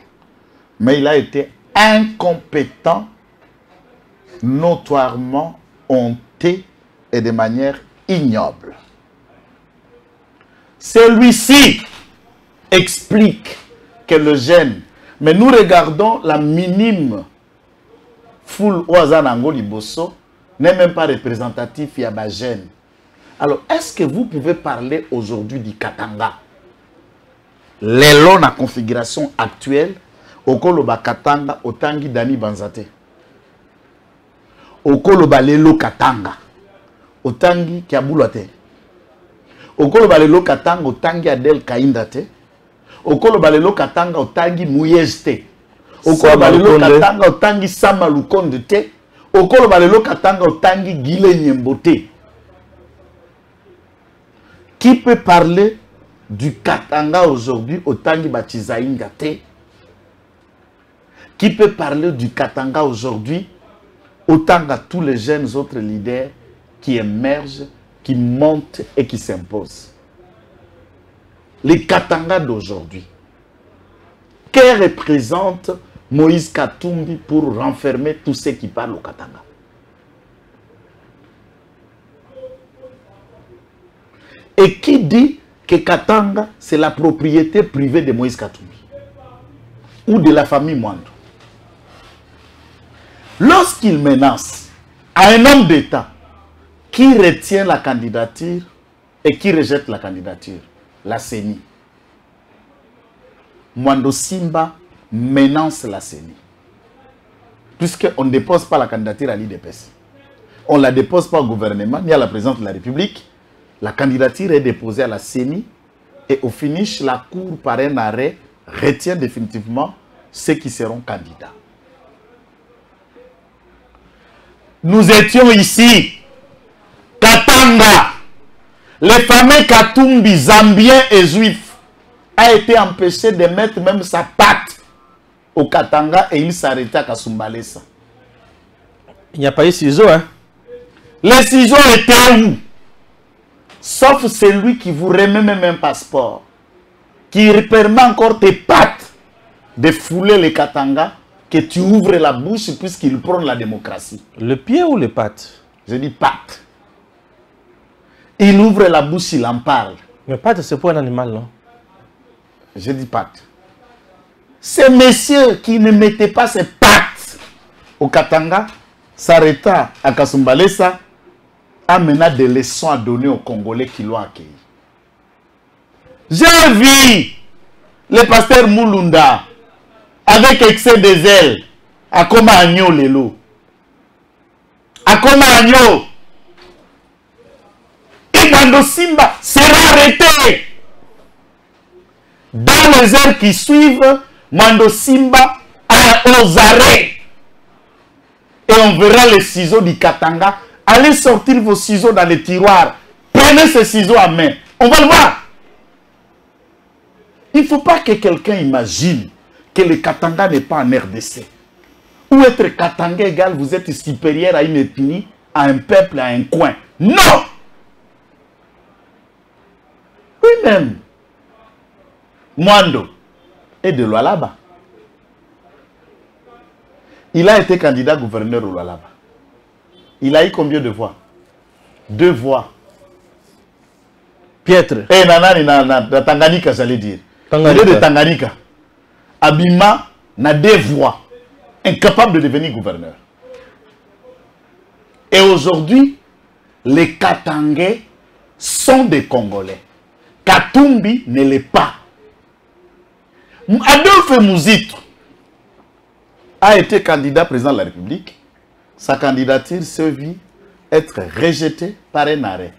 Mais il a été incompétent, notoirement honteux et de manière ignoble. Celui-ci explique que le gène, mais nous regardons la minime foule Ouazanango Liboso, n'est même pas représentatif, il y a un gène. Alors, est-ce que vous pouvez parler aujourd'hui du Katanga? Les lots na configuration actuelle, Okoloba Katanga, Otangi Dani Banzate. Okoloba Lelo Katanga, Otangi Kiabulate. Okoloba Lelo Katanga, Otangi Adel Kaindate. Okoloba Lelo Katanga, Otangi Mouyezte. Okoloba Lelo Katanga, Otangi Sama Lukonde te. Okoloba Lelo Katanga, Otangi Gile Nyembote. Qui peut parler du Katanga aujourd'hui au Tangi Batizaïnga te? Qui peut parler du Katanga aujourd'hui autant à tous les jeunes autres leaders qui émergent, qui montent et qui s'imposent? Les Katanga d'aujourd'hui. Que représente Moïse Katumbi pour renfermer tous ceux qui parlent au Katanga? Et qui dit que Katanga, c'est la propriété privée de Moïse Katumbi ou de la famille Mwando? Lorsqu'il menace à un homme d'État qui retient la candidature et qui rejette la candidature, la CENI, Mwando Simba menace la CENI. Puisqu'on ne dépose pas la candidature à l'IDPS. On ne la dépose pas au gouvernement ni à la présidence de la République. La candidature est déposée à la CENI et au finish, la Cour, par un arrêt, retient définitivement ceux qui seront candidats. Nous étions ici, Katanga, les fameux Katumbi, Zambiens et Juifs, a été empêché de mettre même sa patte au Katanga et il s'arrêtait à Kasumbalesa. Il n'y a pas eu ciseaux, hein? Les ciseaux étaient où? Sauf celui qui vous remet même un passeport, qui permet encore tes pattes de fouler les Katanga, que tu ouvres la bouche puisqu'il prône la démocratie. Le pied ou les pattes? Je dis pattes. Il ouvre la bouche, il en parle. Mais pattes, c'est pour un animal, non? Je dis pattes. Ces messieurs qui ne mettaient pas ses pattes au Katanga s'arrêta à Kasumbalesa, amena des leçons à donner aux Congolais qui l'ont accueilli. J'ai vu le pasteur Moulunda avec excès de zèle à Komagno Lelo. À Komagno. Et Mwando Simba sera arrêté. Dans les heures qui suivent, Mwando Simba aux arrêts. Et on verra les ciseaux du Katanga. Allez sortir vos ciseaux dans les tiroirs. Prenez ces ciseaux à main. On va le voir. Il ne faut pas que quelqu'un imagine que le Katanga n'est pas en RDC. Ou être Katanga égal, vous êtes supérieur à une ethnie, à un peuple, à un coin. Non! Lui-même, Mwando est de Lualaba. Il a été candidat gouverneur au Lualaba. Il a eu combien de voix? 2 voix. Piètre. Eh, de Tanganyika, j'allais dire. Tanganyika. Il est de Tanganyika. Abima n'a 2 voix. Incapable de devenir gouverneur. Et aujourd'hui, les Katangais sont des Congolais. Katumbi ne l'est pas. Adolphe Mouzito a été candidat président de la République. Sa candidature se vit être rejetée par un arrêt.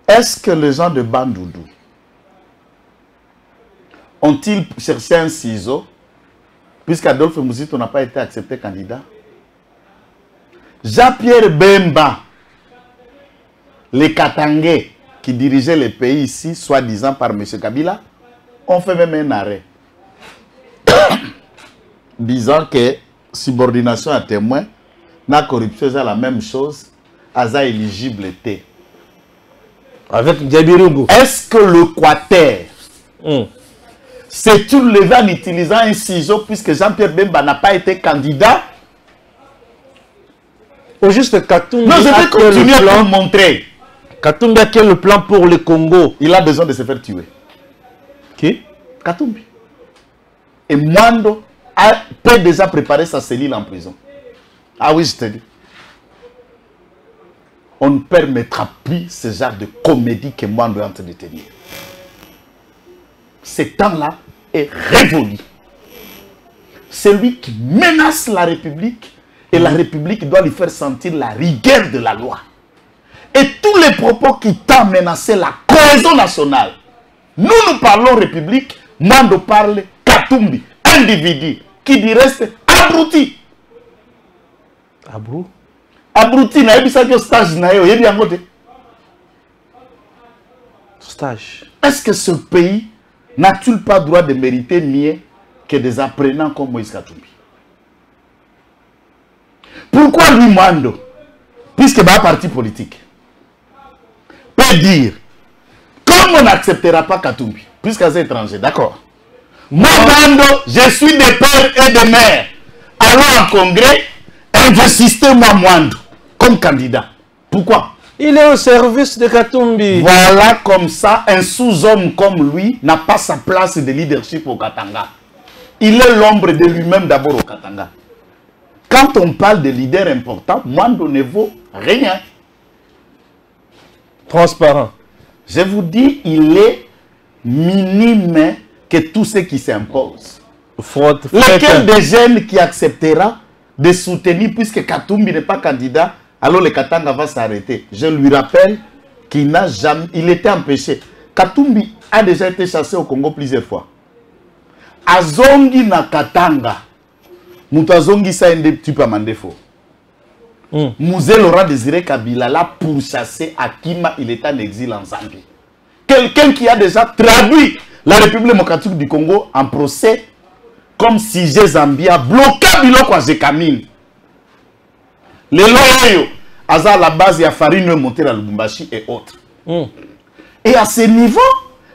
Est-ce que les gens de Bandoudou ont-ils cherché un ciseau puisqu'Adolphe Mouzito n'a pas été accepté candidat? Jean-Pierre Bemba, les Katangais qui dirigeaient le pays ici, soi-disant par M. Kabila, ont fait même un arrêt. Disant que subordination à témoin, la corruption c'est la même chose, Aza éligible était. Avec Diabirungu. Est-ce que le Quater s'est levé en utilisant un ciseau puisque Jean-Pierre Bemba n'a pas été candidat? Au juste Katumbi. Non, je vais continuer à vous montrer. Katumbi a quel plan pour le Congo? Il a besoin de se faire tuer. Qui? Katumbi. Et Mwando peut déjà préparer sa cellule en prison. Ah oui, je te dis. On ne permettra plus ce genre de comédie que Mwando est en train de tenir. Ce temps-là est révolu. Celui qui menace la République, et la République doit lui faire sentir la rigueur de la loi. Et tous les propos qui tendent à menacer la cohésion nationale. Nous parlons République, Mwando parle Katumbi, individu, qui dit reste abruti. Abrou? Abruti, na ebisa que stage na yo, yebi angote. Stage. Est-ce que ce pays n'a-t-il pas droit de mériter mieux que des apprenants comme Moïse Katumbi? Pourquoi lui, Mwando, puisque c'est un parti politique, peut dire, comme on n'acceptera pas Katumbi, puisque c'est étranger, d'accord. Moi, Mwando, je suis de père et de mère. Allons en congrès, investissez-moi Mwando comme candidat. Pourquoi? Il est au service de Katumbi. Voilà comme ça, un sous-homme comme lui n'a pas sa place de leadership au Katanga. Il est l'ombre de lui-même d'abord au Katanga. Quand on parle de leader important, Mwando ne vaut rien. Transparent. Je vous dis, il est minime que tout ce qui s'impose. Lequel des jeunes qui acceptera de soutenir, puisque Katumbi n'est pas candidat, alors le Katanga va s'arrêter. Je lui rappelle qu'il n'a jamais, il était empêché. Katumbi a déjà été chassé au Congo plusieurs fois. Azongi na Katanga, Moutazongi sa ende tu peux mandefo. Mouzé Laurent Désiré Kabila l'a pourchassé à Kima, il est en exil en Zambie. Quelqu'un qui a déjà traduit la République démocratique du Congo en procès comme si Zambia bloqué Biloko à Zekamine. Les loyaux, à la base, il y a Farine monté à Lubumbashi et autres. Et à ce niveau,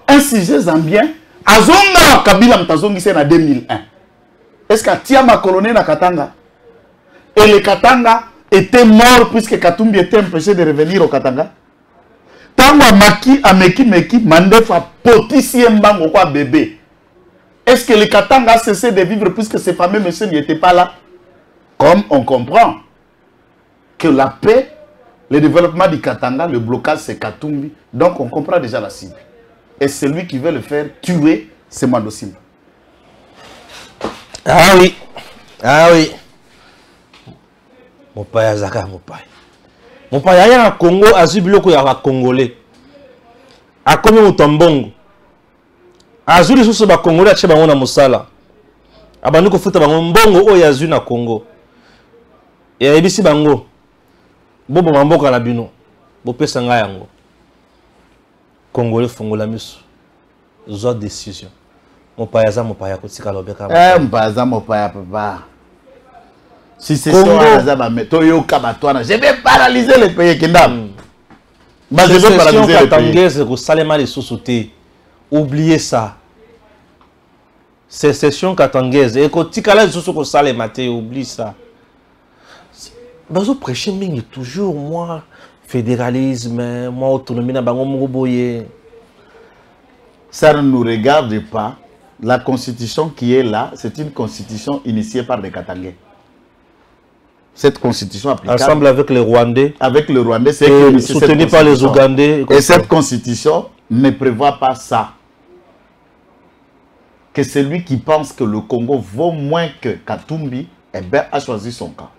un sujet zambien, Azonga Kabila Mtazongi c'est en 2001. Est-ce que Tiama colonel na Katanga? Et le Katanga était mort puisque Katumbi était empêché de revenir au Katanga. Tango Meki, Mandefa, Potissi Mbango quoi bébé. Est-ce que le Katanga a cessé de vivre puisque ces fameux messieurs n'étaient pas là? Comme on comprend que la paix, le développement du Katanga, le blocage c'est Katumbi. Donc on comprend déjà la cible. Et celui qui veut le faire tuer, c'est Mando Simba. Ah oui. Ah oui. Mon père Zaka, mon père. Mon père, il y a un Congo, Azubiloko, il y a un Congolais. A comme au Tambongo. Azuli sous ba Congolais, a tcheba na Mosala. Abanuko futa bango mbongo o yazu na Congo. Et a ebisi bango. Bobo mamboka na bino. Bo pesa nga yango. Congolais fongola miso. Zo décision. Mon père Zaza, mon père Kotika Lobeka. Mon père mon père papa. Si c'est ça, je vais paralyser le pays qui n'a. Je vais paralyser le pays. Oubliez ça. Sécession katangaise. Et quand tu as dit oublie ça. Vous prêchez toujours, moi, fédéralisme, moi, autonomie, ça ne nous regarde pas. La constitution qui est là, c'est une constitution initiée par des Katangais. Cette constitution applicable. Ensemble avec les Rwandais. Avec le Rwandais, c'est soutenu par les Ougandais. Et cette constitution ne prévoit pas ça. Que celui qui pense que le Congo vaut moins que Katumbi, eh bien, a choisi son camp.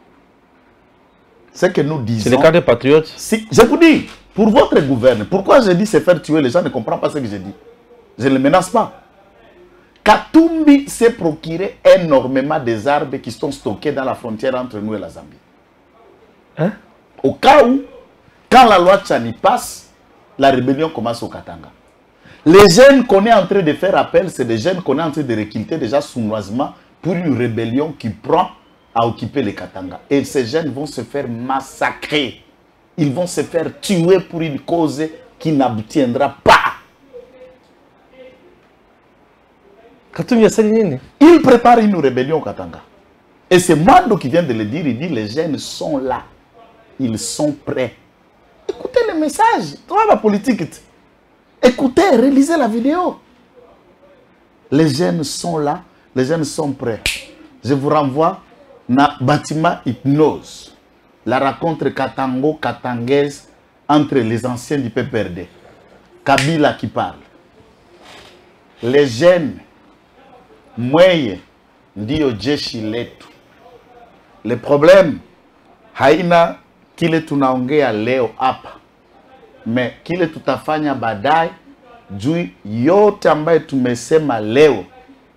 C'est que nous disons. C'est le cas des patriotes. Si, je vous dis, pour votre gouvernement, pourquoi je dis se faire tuer, les gens ne comprennent pas ce que je dis. Je ne le menace pas. Katumbi s'est procuré énormément des armes qui sont stockées dans la frontière entre nous et la Zambie. Hein? Au cas où, quand la loi Tchani passe, la rébellion commence au Katanga. Les jeunes qu'on est en train de faire appel, c'est des jeunes qu'on est en train de recruter déjà sournoisement pour une rébellion qui prend à occuper les Katanga. Et ces jeunes vont se faire massacrer. Ils vont se faire tuer pour une cause qui n'abtiendra pas. Il prépare une rébellion au Katanga. Et c'est Mando qui vient de le dire. Il dit les jeunes sont là. Ils sont prêts. Écoutez le message. Toi, la politique. Écoutez, réalisez la vidéo. Les jeunes sont là. Les jeunes sont prêts. Je vous renvoie dans le bâtiment Hypnose. La rencontre katangaise entre les anciens du PPRD. Kabila qui parle. Les jeunes. Mweye ndio jeshi letu. Le problème haina kile tunaongea leo hapa, me kile tutafanya baadaye juu yote ambaye tumesema leo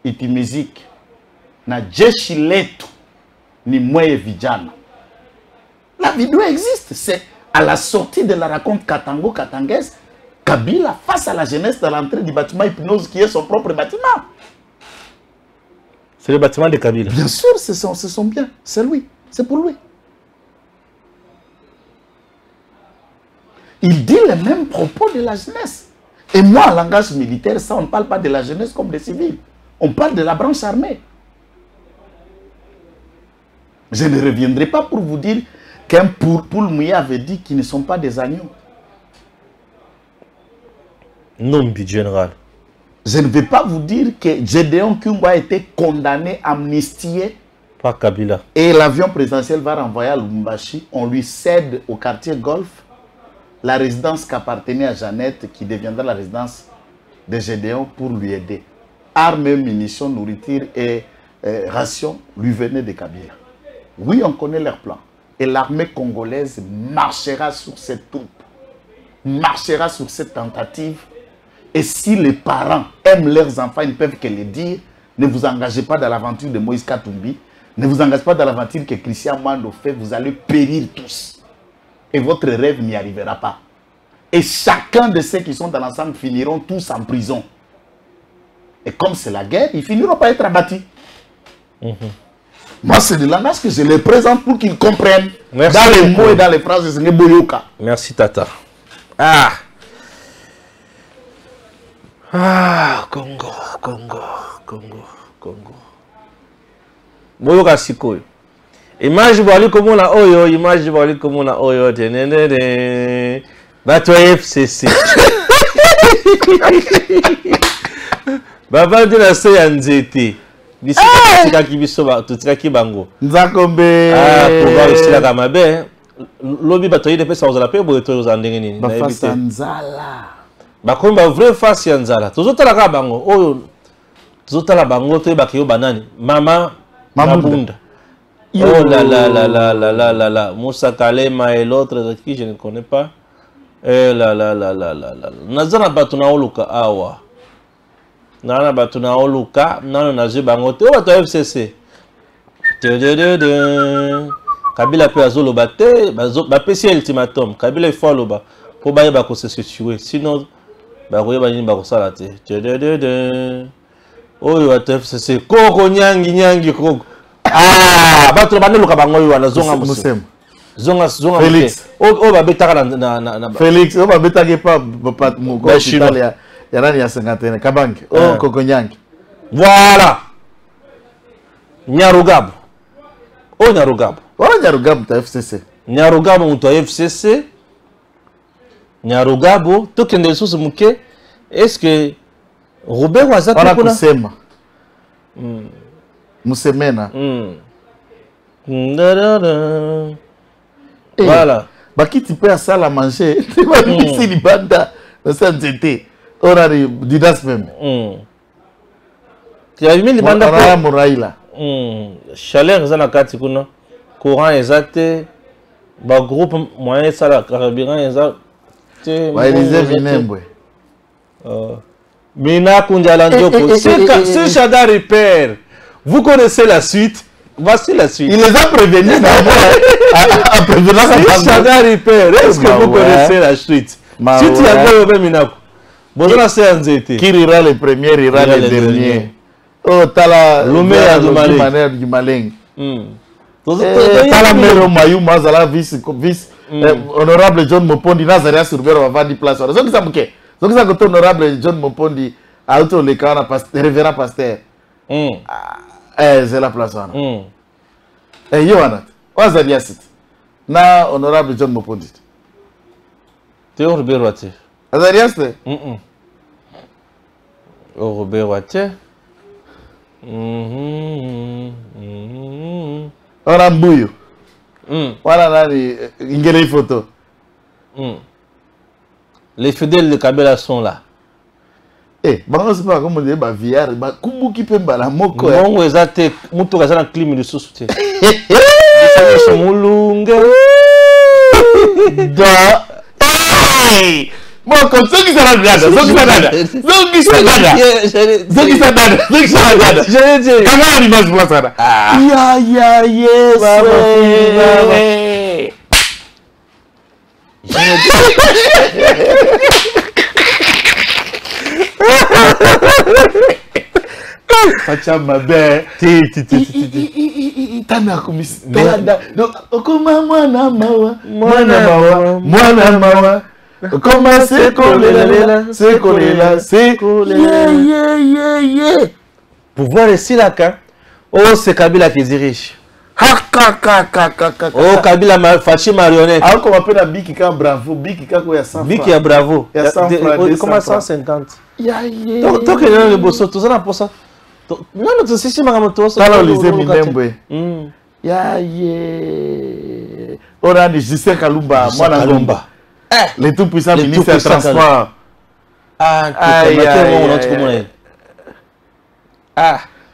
itimizike. Na jeshi letu ni Mweye vijana. La vidéo existe, c'est à la sortie de la rencontre katangaise, Kabila face à la jeunesse de l'entrée du bâtiment Hypnose qui est son propre bâtiment. C'est le bâtiment de Kabila. Bien sûr, c'est son bien. C'est lui. C'est pour lui. Il dit les mêmes propos de la jeunesse. Et moi, en langage militaire, ça, on ne parle pas de la jeunesse comme des civils. On parle de la branche armée. Je ne reviendrai pas pour vous dire qu'un Poul Mouya avait dit qu'ils ne sont pas des agneaux. Non, général. Je ne vais pas vous dire que Gédéon Kyungu a été condamné, amnistié. Par Kabila. Et l'avion présidentiel va renvoyer à Lubumbashi. On lui cède au quartier Golfe la résidence qui appartenait à Jeannette, qui deviendra la résidence de Gédéon pour lui aider. Armes, munitions, nourriture et rations lui venaient de Kabila. Oui, on connaît leur plan. Et l'armée congolaise marchera sur cette troupe, marchera sur cette tentative. Et si les parents aiment leurs enfants, ils ne peuvent que le dire. Ne vous engagez pas dans l'aventure de Moïse Katumbi. Ne vous engagez pas dans l'aventure que Christian Mando fait. Vous allez périr tous. Et votre rêve n'y arrivera pas. Et chacun de ceux qui sont dans l'ensemble finiront tous en prison. Et comme c'est la guerre, ils finiront par être abattus. Moi, c'est de langage que je les présente pour qu'ils comprennent. Merci dans les beaucoup. mots et dans les phrases, c'est Boyoka. Merci, Tata. Ah! Ah, Congo, Congo, Congo, Congo. Boyoka sikoyo. Image bali komona oyo, image bali komona oyo. Tenenene. Bato FCC. Baba de la se ya nzete. Bisi tika kibiso ba tutika kibango. Nzakombe. Ah, pour voir ici la kamabe. Lobi bato yide pesa ozala pe boyo to ozandenge nini. Ba fasa nzala. Ba komba vrai face ya nzala. Tozotala ka bango oyo. Tozotala bango to ba kiyo banani. Mama Mabunda. Oh là là là là là là là là. Moussa Kalema et l'autre qui je ne connais pas. Eh là là là là là là. Nazana batuna oluka awa. Nana batuna oluka nana naje bango te o to FCC. Kabila pe azolo bate ba pesi ultimatum. Kabila ifolo ba po ba yeba ko se situer. Sinon ba koyeba nini ba ko sala te. Oyo wa FCC koko nyangi koko. Ah, bato ba neluka bango yo na zonga musem. Zonga Félix. O ba betaka na Félix, o ba betaka pa mu go Italia. Ya nani ya 51 Kabange. Oh koko nyangi. Voilà. Nyarugabo. Oh Nyarugabo. Wala Nyarugabo ta FCC. Nyarugabo muto FCC. Nyarugabo tokende soso muke. Est-ce que Robert Wazati kuna kusema. Musemena. Voilà. Bakiti pe à ça la manger. C'est du banda. Ça c'était. On a du das même. Tu as vu les bandes pour Mouraïla. Chaleur ezana kati kuna. Courant ezate. Ba groupe moyen ça la carburant ezate. Wa Elise Vinembwe. Mina Kunjala Ndioko. C'est Chada Repair. Vous connaissez la suite. Voici la suite. Il les a prévenus en prévenant c'est Chada Repair. Est-ce que vous connaissez la suite? Si tu as vu Minako. Bonjour, c'est Anzete. Qui rira les premiers, rira les derniers. Oh, Tala Lumea du Maleng. Tala Mero Mayou Mazala, vice honorable John Mopondi, Nazaria Surbero, Avadi Place. Donc, ça me donc, ça que honorable John Mopondi, a auto le cas, révérend pasteur. C'est la place. Eh, Yohanat, Wazaria City. Na honorable John Mopondi. Théo Robert Waté. Azaria City? Robert Waté. Ora Mbuyu. Voilà là, les photos. Les fidèles de Kabila sont là. Eh, bango c'est pas comme on dit, bah VR, bah kumbu qui peut la moko. Mongo ezate, mutu kazana clim de sous-soutien. C'est mulunge. Da. Hey! Moko, ce qui ça nada, ce qui ça nada. Ce qui ça nada. Ce qui ça nada. Ce qui ça nada. Je dis. Comment l'image pour ça? Ya yes. Fachama be tana kumisi tana okoma mwana mawa okoma sekolela yeah. Pouvoir ici là quand oh c'est Kabila qui dirige. Oh Kabila fachi marionnette. Ah comment appelle Biki ka bravo Biki ka ko ya 100 francs. Biki ya bravo. Ya 100 francs. Comment 150? Yeah. Toi que le bosso tout ça pour ça. Non non c'est si magamoto ça. Tala Olise Minembwe. On a dit Justin Kalumba, moi Kalumba. Le tout puissant ministre des Transports. Ah,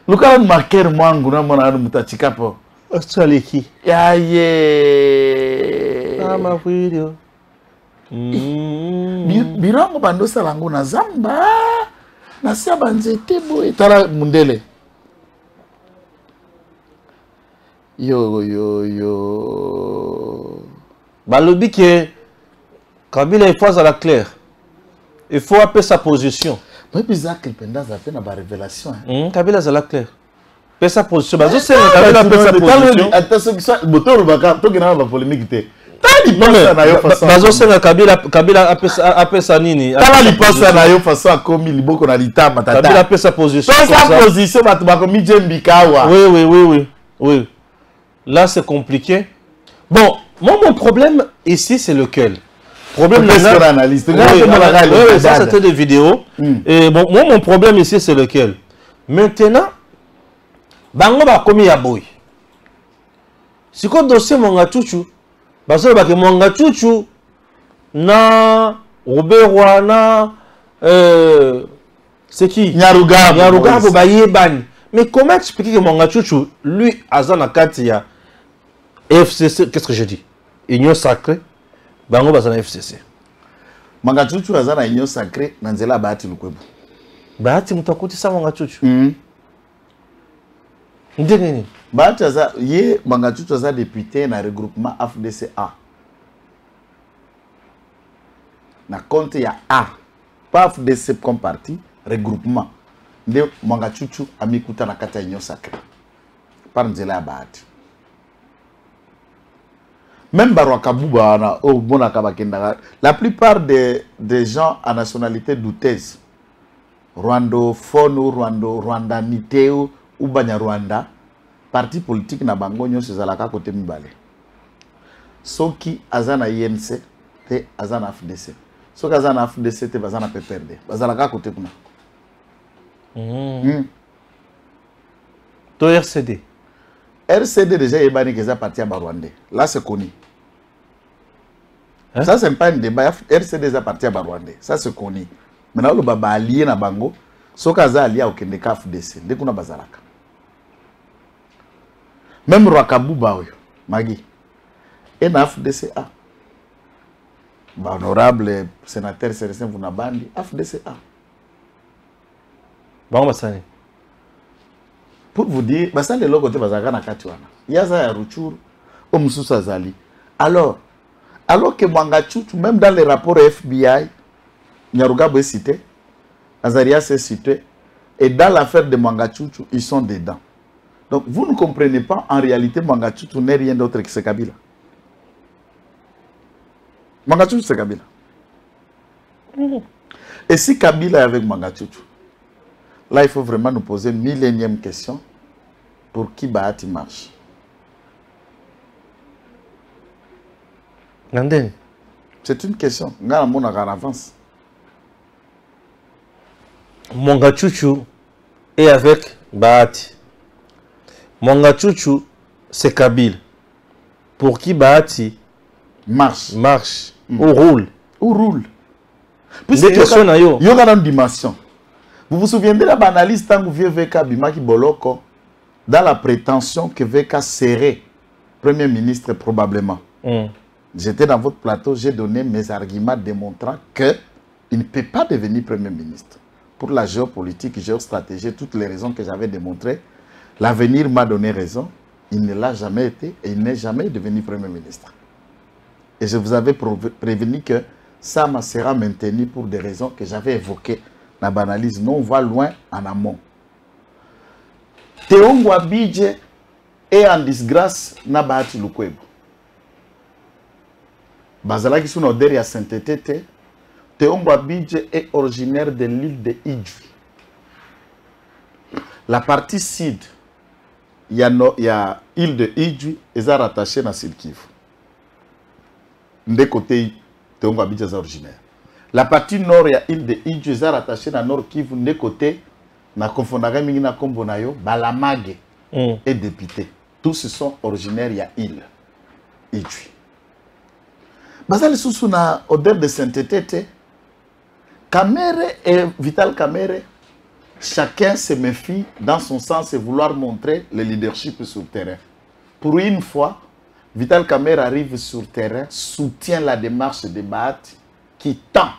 Luka marquer mwangu na mwana mutachika po. Australiki. Aye. Ma video. Birango bando salango na zamba. Na sia banzete boy tala mundele. Yo. Balobi que Kabila il faut à la claire. Il faut appeler sa position. Mais bizarre qu'il penda za na ba révélation. Kabila à la claire. Appeler sa position. Bazo c'est Kabila appeler sa position. Attention que ça moteur baka to gina ba polémique té. Bazo c'est Kabila appeler sa nini. Tala li pense na yo façon a commis liboko na litama tata. Kabila appeler sa position. Sa position batu ba komi jembikawa. Oui. Là c'est compliqué. Bon, moi mon problème ici c'est lequel? Problème analyse. Ça c'était des vidéos. Et bon, moi mon problème ici c'est lequel? Maintenant, bango ba komi ya boy. Si ko dossier monga chuchu, baso ba ke monga chuchu na Robert na c'est qui? Nyarugabo ba yebani. Mais comment expliquer que monga chuchu lui azana katia FCC, qu'est-ce que je dis? Union sacrée. Bango bazana FCC. Monga chuchu azana union sacrée na nzela bahati lukwebo. Bahati mutakuti sa monga chuchu. Ndenge bahati aza ye monga chuchu aza député na regroupement AFDCA. Na compte ya A. Pas AFDC comme parti, regroupement. Nde monga chuchu amikuta na kata union sacrée. Par nzela bahati. Même Barouakabuba, la plupart des gens à nationalité douteuse, rwandophone ou rwandanité ou banya Rwanda, parti politique na bango nyo sezalaka côté mibale. Soki azana INC te azana FDC. Soki azana FDC te bazana PPRD. Bazalaka côté kuna. To RCD. RCD déjà est déjà parti à Rwanda. Là c'est connu. Hein? Ça c'est pas un débat. RCD est parti à Rwanda. Ça c'est connu. Maintenant le baba allié na bango. Sokaza allié au Kendeka FDC. Dès qu'on a bazalaka. Même Rwakabuba oyo. Magi. Et na FDCA. Honorable sénateur Célestin Vunabandi. FDCA. Bon basani. Pour vous dire, ça les logos de Bazagana Katuana. Il y a ça à Ruchur, au Moussoussa Zali. Alors que Mangachuchu, même dans les rapports FBI, Nyarugabo est cité, Azaria est cité, et dans l'affaire de Mangachuchu, ils sont dedans. Donc vous ne comprenez pas, en réalité, Mangachuchu n'est rien d'autre que ce Kabila. Mangachuchu, c'est Kabila. Et si Kabila est avec Mangachuchu, là, il faut vraiment nous poser une millénième question. Pour qui Bahati marche? C'est une question. Ngana mona en avance. Monga Chuchu est avec Bahati. Monga Chuchu, c'est Kabila. Pour qui Bahati marche? Ou roule? Puisque il y a une dimension. Vous vous souvenez de la banaliste tant que vieux VK Bimaki Boloko, dans la prétention que VK serait Premier ministre probablement. J'étais dans votre plateau, j'ai donné mes arguments démontrant qu'il ne peut pas devenir Premier ministre. Pour la géopolitique, géostratégie, toutes les raisons que j'avais démontrées, l'avenir m'a donné raison. Il ne l'a jamais été et il n'est jamais devenu Premier ministre. Et je vous avais prévenu que ça sera maintenu pour des raisons que j'avais évoquées. La banalise, non, on va loin en amont. Teongwa Bidje est en disgrâce na Bahati Lukwebo. Bazalaki sous nos derrière Saint-Tété, Teongwa Bidje est originaire de l'île de Idjwi. La partie sud, il y a l'île de Idjwi, ils sont rattachés à Sud Kivu. De côté, Teongwa Bidje est originaire. La partie nord, il y a l'île de Idjwi, ils sont rattachés à Nord Kivu. De côté, na konfondaga mingi na kombo na yo, Balamage est député. Tous ce sont originaires, il y a île Idjwi. Bazali sous na odeur de Saint-Tété, Kamere et Vital Kamere, chacun se méfie dans son sens et vouloir montrer le leadership sur le terrain. Pour une fois, Vital Kamere arrive sur le terrain, soutient la démarche de Bahati qui tend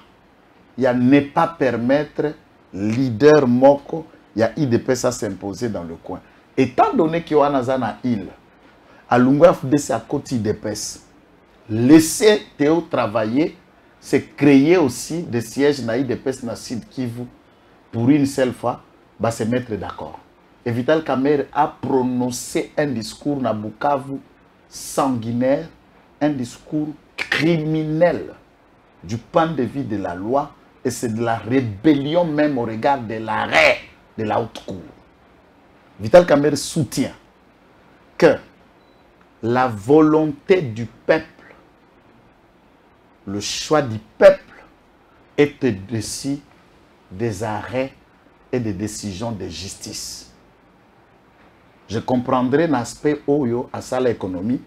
à ne pas permettre leader Moko, il y a IDPS à s'imposer dans le coin. Étant donné qu'il y a un île, à Lunga FDC à côté IDPS, laisser Théo travailler, c'est créer aussi des sièges dans IDPS dans Sud Kivu pour une seule fois, bah se mettre d'accord. Et Vital Kamere a prononcé un discours dans Bukavu sanguinaire, un discours criminel du point de vue de la loi, et c'est de la rébellion même au regard de l'arrêt de la haute cour. Vital Kamere soutient que la volonté du peuple, le choix du peuple est au-dessus des arrêts et des décisions de justice. Je comprendrai l'aspect Oyo à ça l'économie,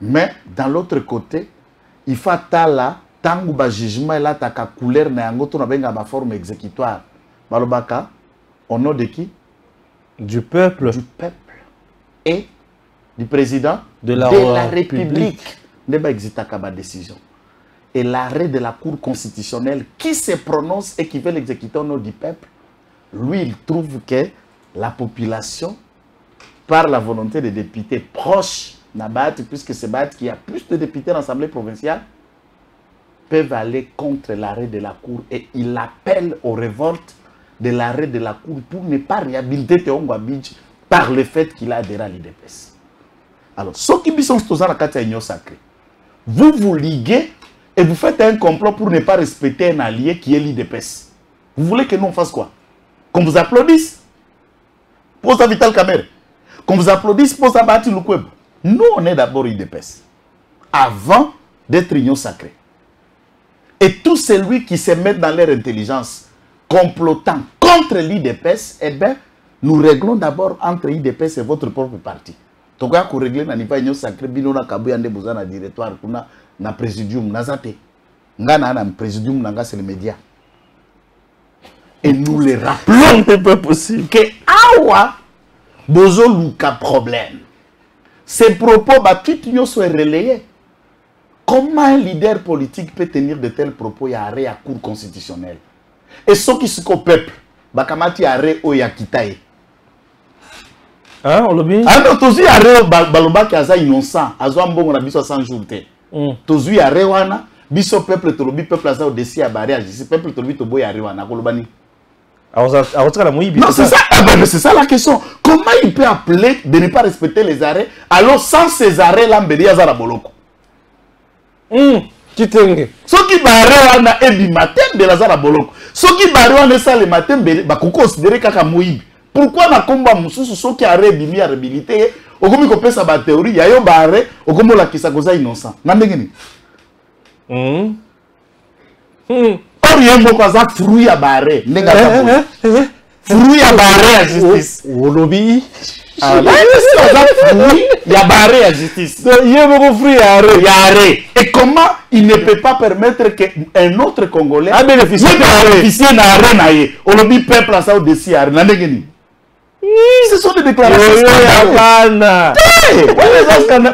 mais dans l'autre côté, il faut là, tant que le jugement est là, ta couleur n'a pas forme exécutoire. Balobaka, au nom de qui? Du peuple. Du peuple. Et du président de la République. Ne pas exécuter la décision. Et l'arrêt de la Cour constitutionnelle qui se prononce et qui veut l'exécuter au nom du peuple, lui, il trouve que la population, par la volonté des députés proches, puisque c'est Bahati qui a plus de députés dans l'Assemblée provinciale, peuvent aller contre l'arrêt de la Cour et il appelle aux révoltes de l'arrêt de la Cour pour ne pas réhabiliter Théongo Abidji par le fait qu'il a adhéré à l'IDPS. Alors, ceux qui sont dans la carte sacrée, vous vous liguez et vous faites un complot pour ne pas respecter un allié qui est l'IDPS. Vous voulez que nous on fasse quoi? Qu'on vous applaudisse? Pour ça, Vital Kamere. Qu'on vous applaudisse pour ça, Bahati Lukwebo. Nous, on est d'abord IDPS. Avant d'être union sacrée. Et tout celui qui se met dans leur intelligence, complotant contre l'IDPS, eh bien, nous réglons d'abord entre IDPS et votre propre parti. Donc, on règle dans niveau union sacrée, bino na kabu yande boza na directoire, kuna na présidium, na zate. Ngana na présidium, nanga c'est les médias. Et nous les rappelons, c'est pas possible, que awa bozo luka problème. Ces propos, bah, tout union soit relayé. Comment un leader politique peut tenir de tels propos et arrêt à cour constitutionnelle? Et ceux qui sont au peuple, bah, comment tu arrêt au yakitae? Hein, on l'a bien? Ah non, tu as arrêt au baloba qui a innocent, à Zouambon, on a mis 100 jours. Tu as arrêt wana, biso peuple, tu le peuple a au dessus à barrière, si peuple, tu le tu boy arrêt wana, kolobani. Non, c'est ça. Ah ben, c'est ça la question. Comment il peut appeler de ne pas respecter les arrêts alors sans ces arrêts là, il y a la boloko. Qui t'engue? Ceux qui barrent on a du matin de la zara boloko. Ceux qui barrent on est ça le matin, bah considérer kaka moïbi. Pourquoi na combat mususu ceux qui arrêtent bimi à réhabiliter? Au comme qu'on peut sa théorie, ya yo barré, au comme la kisa koza innocent. Nandengeni. Or il y a un mot fruit à barré. Fruit à barré à justice. Olobi. Il y a barré à justice. Il y a beaucoup fruit à arrêt. Et comment il ne peut pas permettre qu'un autre Congolais bénéficier d'arrêt? Olobi peuple à ça au-dessus à arrêt. Ce sont des déclarations.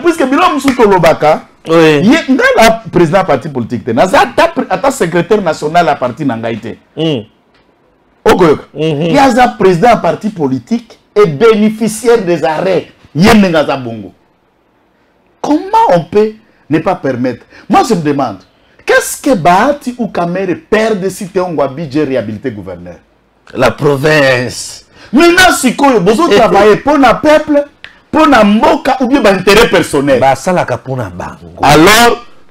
Puisque Bilom Moussouto Lobaka, il y a un président parti politique, il y a un secrétaire national à parti Nangaïté. Il y a un président parti politique et bénéficiaire des arrêts. Comment on peut ne pas permettre? Moi je me demande, qu'est-ce que Bahati ou Kamere perdent si Théongo Abidji est réhabilité gouverneur? La province. Maintenant, si vous travaillez pour le peuple, pour le mboka ou bien l'intérêt personnel. Alors,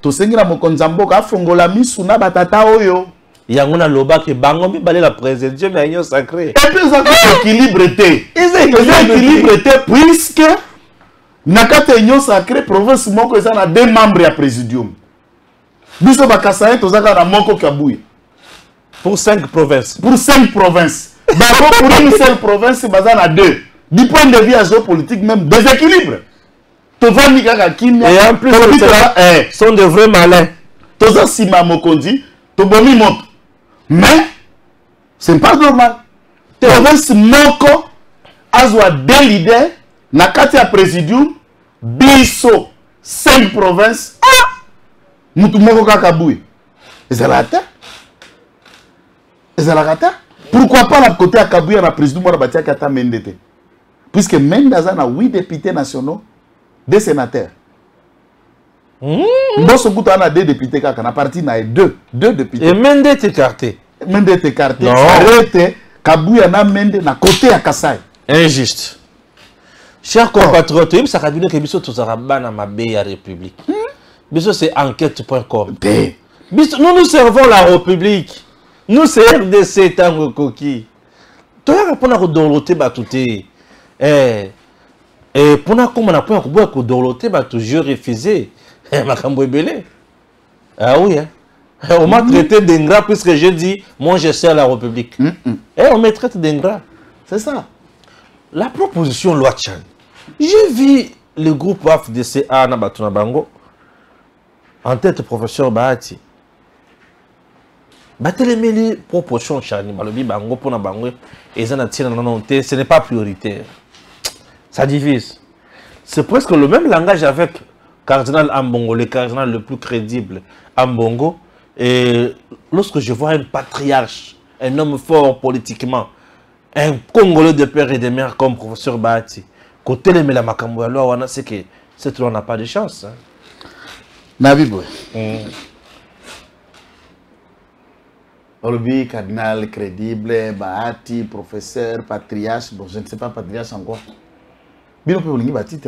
tout ce qui est Mokonzamboka, Fongola Misuna Batata Oyo. Yanguna Loba qui bango mi balé la présidence de l'union sacrée. Et puis ça équilibre était. Équilibre était puisque nakata union sacrée province moko ça na 2 membres à présidium. Biso bakasaye tozaka na moko kabuya. Pour 5 provinces. Pour 5 provinces. D'abord pour une seule province bazana à 2. Du point de vue géopolitique même déséquilibre. Toza Nikaka Kimia. Et en plus sont de vrais malins. Toza Sima Mokondi. Tobomi monte. Mais, c'est pas normal. Province moko, azwa deux leaders, na kati ya présidium, biso, 5 provinces, mutu moko kaka bouye. Ezalata? Ezalata? Pourquoi pas la côté à Kabouya na président de Batia Kata Mendete? Puisque Mendaza a 8 députés nationaux, 2 sénateurs. Mbosso Kouta a 2 députés, na parti na 2 députés. Et Mendete écarté. Mendete écarté. Non. Arrête, Kabouya na Mende na côté à Kassai. Injuste. Chers compatriotes, il y a des gens qui ont la République. Biso c'est enquête.com. Nous servons la République. Nous c'est RDC tango koki. Tu as répondu à Dorothée Batouté. Et pour nous comme on a point à Dorothée Batouté, je refusé. Makambo belé. Ah oui hein. On m'a traité d'ingrat puisque j'ai dit moi je sers la République. Et on me traite d'ingrat. C'est ça. La proposition loi Tchan. J'ai vu le groupe AFDCA na Batuna Bango en tête professeur Bahati. Batelemeli proposition Chani Malobi Bango pour na Bango et ce n'est pas prioritaire. Ça divise. C'est presque le même langage avec Cardinal Ambongo, le cardinal le plus crédible Ambongo. Et lorsque je vois un patriarche, un homme fort politiquement, un Congolais de père et de mère comme professeur Bahati, côté les la makambo ya loi, c'est que cette loi n'a pas de chance. Hein. Nabibo. Olobi, cardinal crédible, Bahati, professeur, patriarche, bon, je ne sais pas patriarche en quoi. Bien, on peut vous Bahati,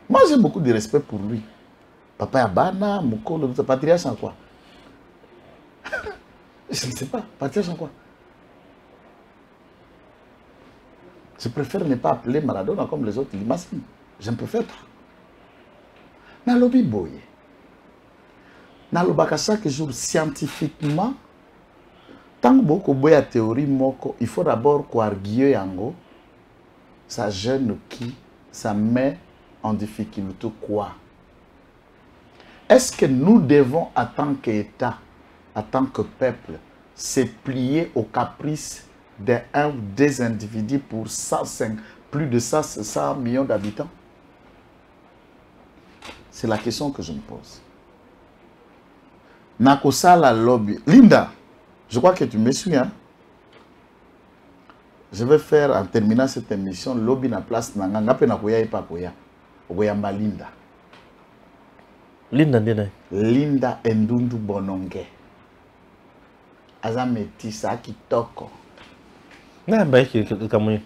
moi j'ai beaucoup de respect pour lui. Papa Yabana, Moko, le patriarche en quoi? Je ne sais pas, patriarche en quoi? Je préfère ne pas appeler Maradona comme les autres limassines. Je ne préfère pas. Nalobi boye. Nalobaka chaque jour scientifiquement. Tant que beaucoup boya théorie moko, il faut d'abord qu'arguer yango. Ça gêne qui? Ça met en difficulté quoi? Est-ce que nous devons, en tant qu'État, en tant que peuple, se plier aux caprices d'un ou des individus pour 105, plus de 100 millions d'habitants? C'est la question que je me pose. Nakosala lobby. Linda, je crois que tu me suis. Hein? Je vais faire, en terminant cette émission, lobby na place nanga pe nakoya et pakoya. Ogoyamba Linda. Linda ndene. Linda Endundu Bononge. Aza métissa kitoko.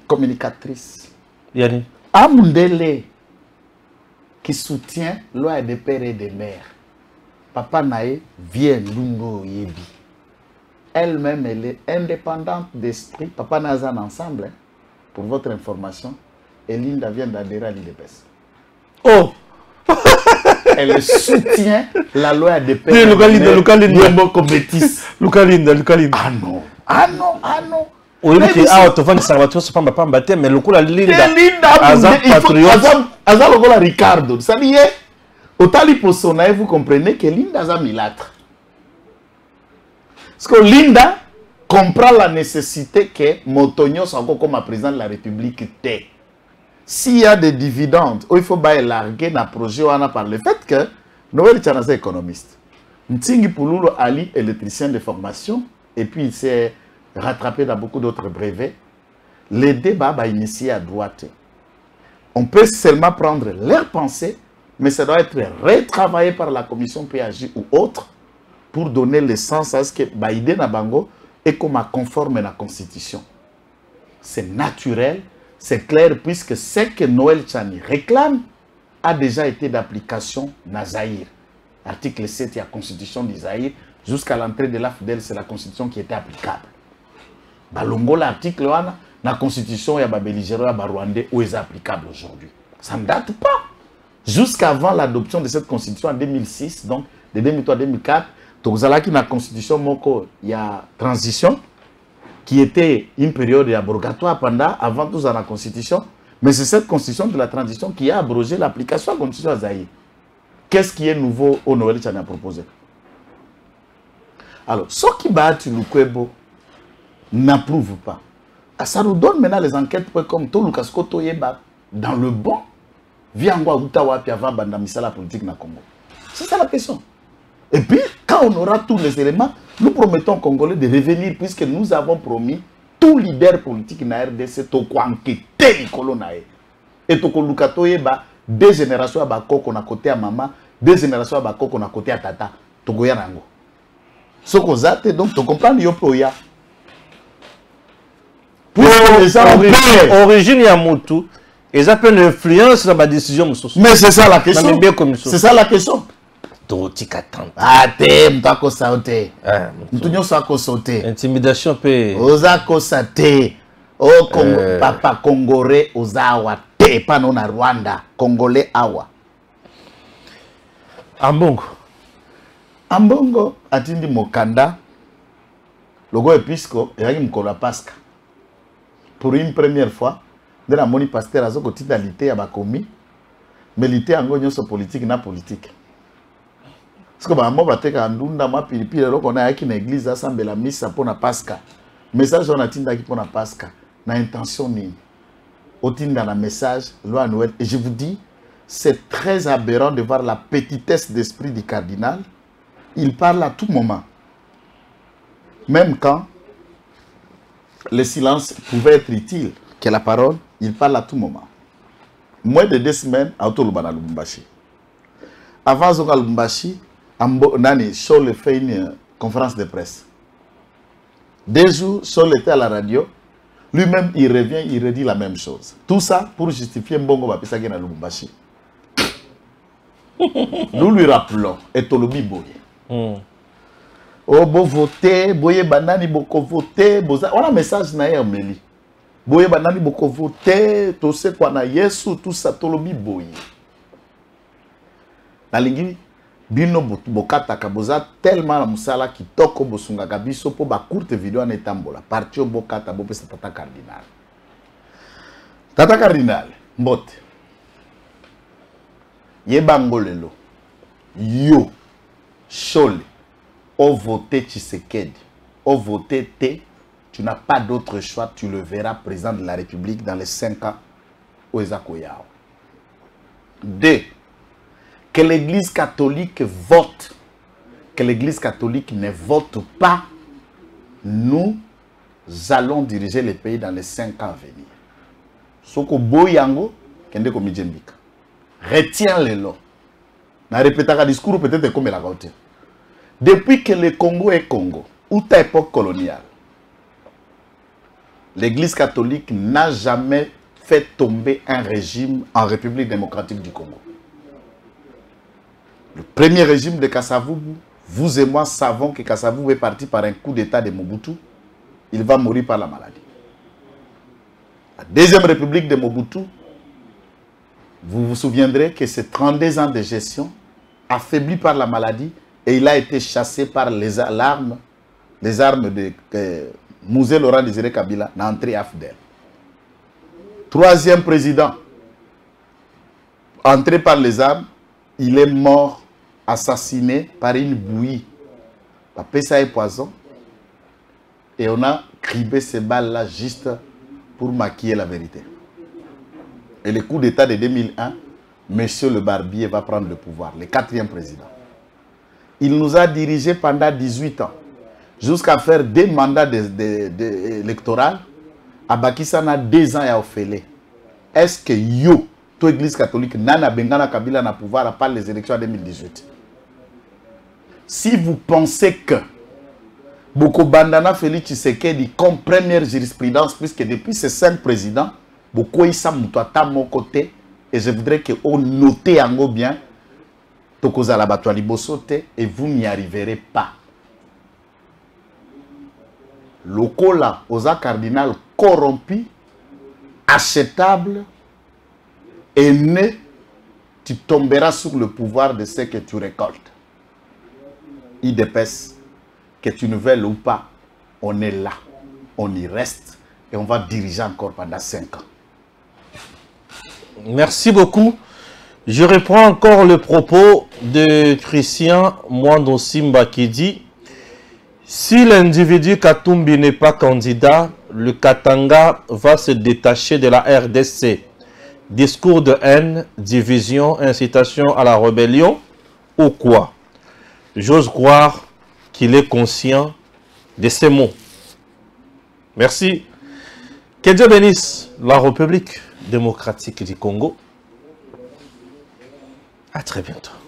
Communicatrice. Yani. Amundele qui soutient loi des pères et des mères. Papa Nae vient Lungo Yebi. Elle-même, elle est indépendante d'esprit. Papa Nazan ensemble, hein, pour votre information. Et Linda vient d'adhérer à l'IDPS. Oh! Elle soutient la loi des pères et des mères. Lukalinda. Ah non, ah non, ah non. Oui, mais tu as autant Salvatore, c'est pas ma femme, mais le coup la Linda. Azam patriote. Azam le Ricardo. Ça dit, Otali Posona, vous comprenez que Linda a milâtre. Parce que Linda comprend la nécessité que Motonio soit encore comme président de la République. S'il y a des dividendes, il faut larguer un projet par le fait que Noël Tchana est économiste. Ntingi Pouloulou Ali, électricien de formation, et puis il s'est rattrapé dans beaucoup d'autres brevets. Les débats sont initiés à droite. On peut seulement prendre leurs pensées, mais ça doit être retravaillé par la commission PAJ ou autre pour donner le sens à ce que Baïdé Nabango est comme conforme à la Constitution. C'est naturel, c'est clair, puisque ce que Noël Tchani réclame a déjà été d'application dans Zaïre. Article 7 de la Constitution d'Isaïr, jusqu'à l'entrée de l'AFDEL, c'est la Constitution qui était applicable. Balongo, l'article 1, la Constitution et la belligérant et la Rwandais, où est applicable aujourd'hui. Ça ne date pas. Jusqu'avant l'adoption de cette Constitution en 2006, donc de 2003 à 2004, Tozalaki na Constitution moko, il y a transition, qui était une période abrogatoire pendant, avant tout ça la Constitution, mais c'est cette Constitution de la transition qui a abrogé l'application de la Constitution Zaïre. Qu'est-ce qui est nouveau au Noël Tchani a proposé? Alors, ce qui bat Lukwebo n'approuve pas. Ça nous donne maintenant les enquêtes comme tout Lucas Koto Yeba dans le bon. Viangwa Utawa Piava Bandamisa la politique na Congo. C'est ça la question. Et puis, quand on aura tous les éléments, nous promettons aux Congolais de revenir puisque nous avons promis tout leader politique na RDC to enquêter les colonnaires. Et to Lukato Yeba, deux générations à Bakoko na côté à maman, deux générations à Bakoko na côté à tata. To Goyanango. Ce qu'on a, donc, tu comprends, il y a Proya. Origine Yamutu, ils appellent l'influence dans ma décision. Mais c'est ça la question. C'est ça la question. Intimidation peut. Papa Congolais Ozawa te pano na Rwanda Congolais awa. Ambongo. Ambongo atindi mokanda. Logo episco et yaki mkola Pasca. Pour une première fois, de la moni pasteur azo ko titalité à bakomi, mais l'ité ango nyonso politique na politique. Parce que ba mo bateka ndunda ma pilipili loko na yaki na église assemble la missa pour na Pasca. Message on atinda ki pour na Pasca, na intention nini. Otinda na message loi Noël et je vous dis, c'est très aberrant de voir la petitesse d'esprit du cardinal. Il parle à tout moment. Même quand le silence pouvait être utile, que la parole, il parle à tout moment. Moins de 2 semaines, à Otolubana Lubumbashi. Avant Zoka Lubumbashi, Nani, Sol fait une conférence de presse. 2 jours, Sol était à la radio. Lui-même, il revient, il redit la même chose. Tout ça pour justifier Mbongo Bapisaki na Lubumbashi. Nous lui rappelons, et Tolobi Boye. Oh, bo voter, boye banani boko voter, boza. On a un message na Meli. Boye banani boko voter, tout ce qu'on a Yesu, tout ça, Tolobi Boye. Na lingi, bino bokata kaboza tellement la musala qui toko bosunga gabiso po ba courte vidéo en etambola. Partio bokata bopesa tata cardinal. Tata cardinal, mbote. Yebangolelo. Yo. Chole. Au voté Tshisekedi, au voté T, tu n'as pas d'autre choix, tu le verras président de la République dans les 5 ans au Ezakoyao. 2. Que l'Église catholique vote, que l'Église catholique ne vote pas, nous allons diriger le pays dans les 5 ans à venir. Soko Boyango, Kende Komidjembika. Retiens-le là. Na répétera discours peut-être comme la route. Depuis que le Congo est Congo, ou ta époque coloniale, l'Église catholique n'a jamais fait tomber un régime en République démocratique du Congo. Le premier régime de Kasavubu, vous et moi savons que Kasavubu est parti par un coup d'état de Mobutu. Il va mourir par la maladie. La deuxième République de Mobutu, vous vous souviendrez que c'est 32 ans de gestion, affaibli par la maladie, et il a été chassé par les armes de Mouzé Laurent Désiré Kabila dans l'entrée AFDEL. Troisième président, entré par les armes, il est mort, assassiné par une bouillie. Ça est poison. Et on a cribé ces balles-là juste pour maquiller la vérité. Et le coup d'état de 2001, M. Le Barbier va prendre le pouvoir, le 4e président. Il nous a dirigés pendant 18 ans, jusqu'à faire 2 mandats électoraux. Abakissana 2 ans à Ophélie. Est-ce que yo, toute l'église catholique, nana bengana Kabila na pouvoir à part les élections en 2018? Si vous pensez que Boko Bandana Félix Tshisekedi comme première jurisprudence, puisque depuis ces 5 présidents, Boko Issa Moutouata mon côté, et je voudrais que vous notez en bien, et vous n'y arriverez pas. Lokola, osa cardinal corrompu, achetable, et né, tu tomberas sur le pouvoir de ce que tu récoltes. Il dépêche, que tu ne veuilles ou pas, on est là, on y reste, et on va diriger encore pendant 5 ans. Merci beaucoup. Je reprends encore le propos de Christian Mwando Simba qui dit Si l'individu Katumbi n'est pas candidat, le Katanga va se détacher de la RDC. Discours de haine, division, incitation à la rébellion ou quoi? J'ose croire qu'il est conscient de ces mots. Merci. Que Dieu bénisse la République démocratique du Congo. À très bientôt.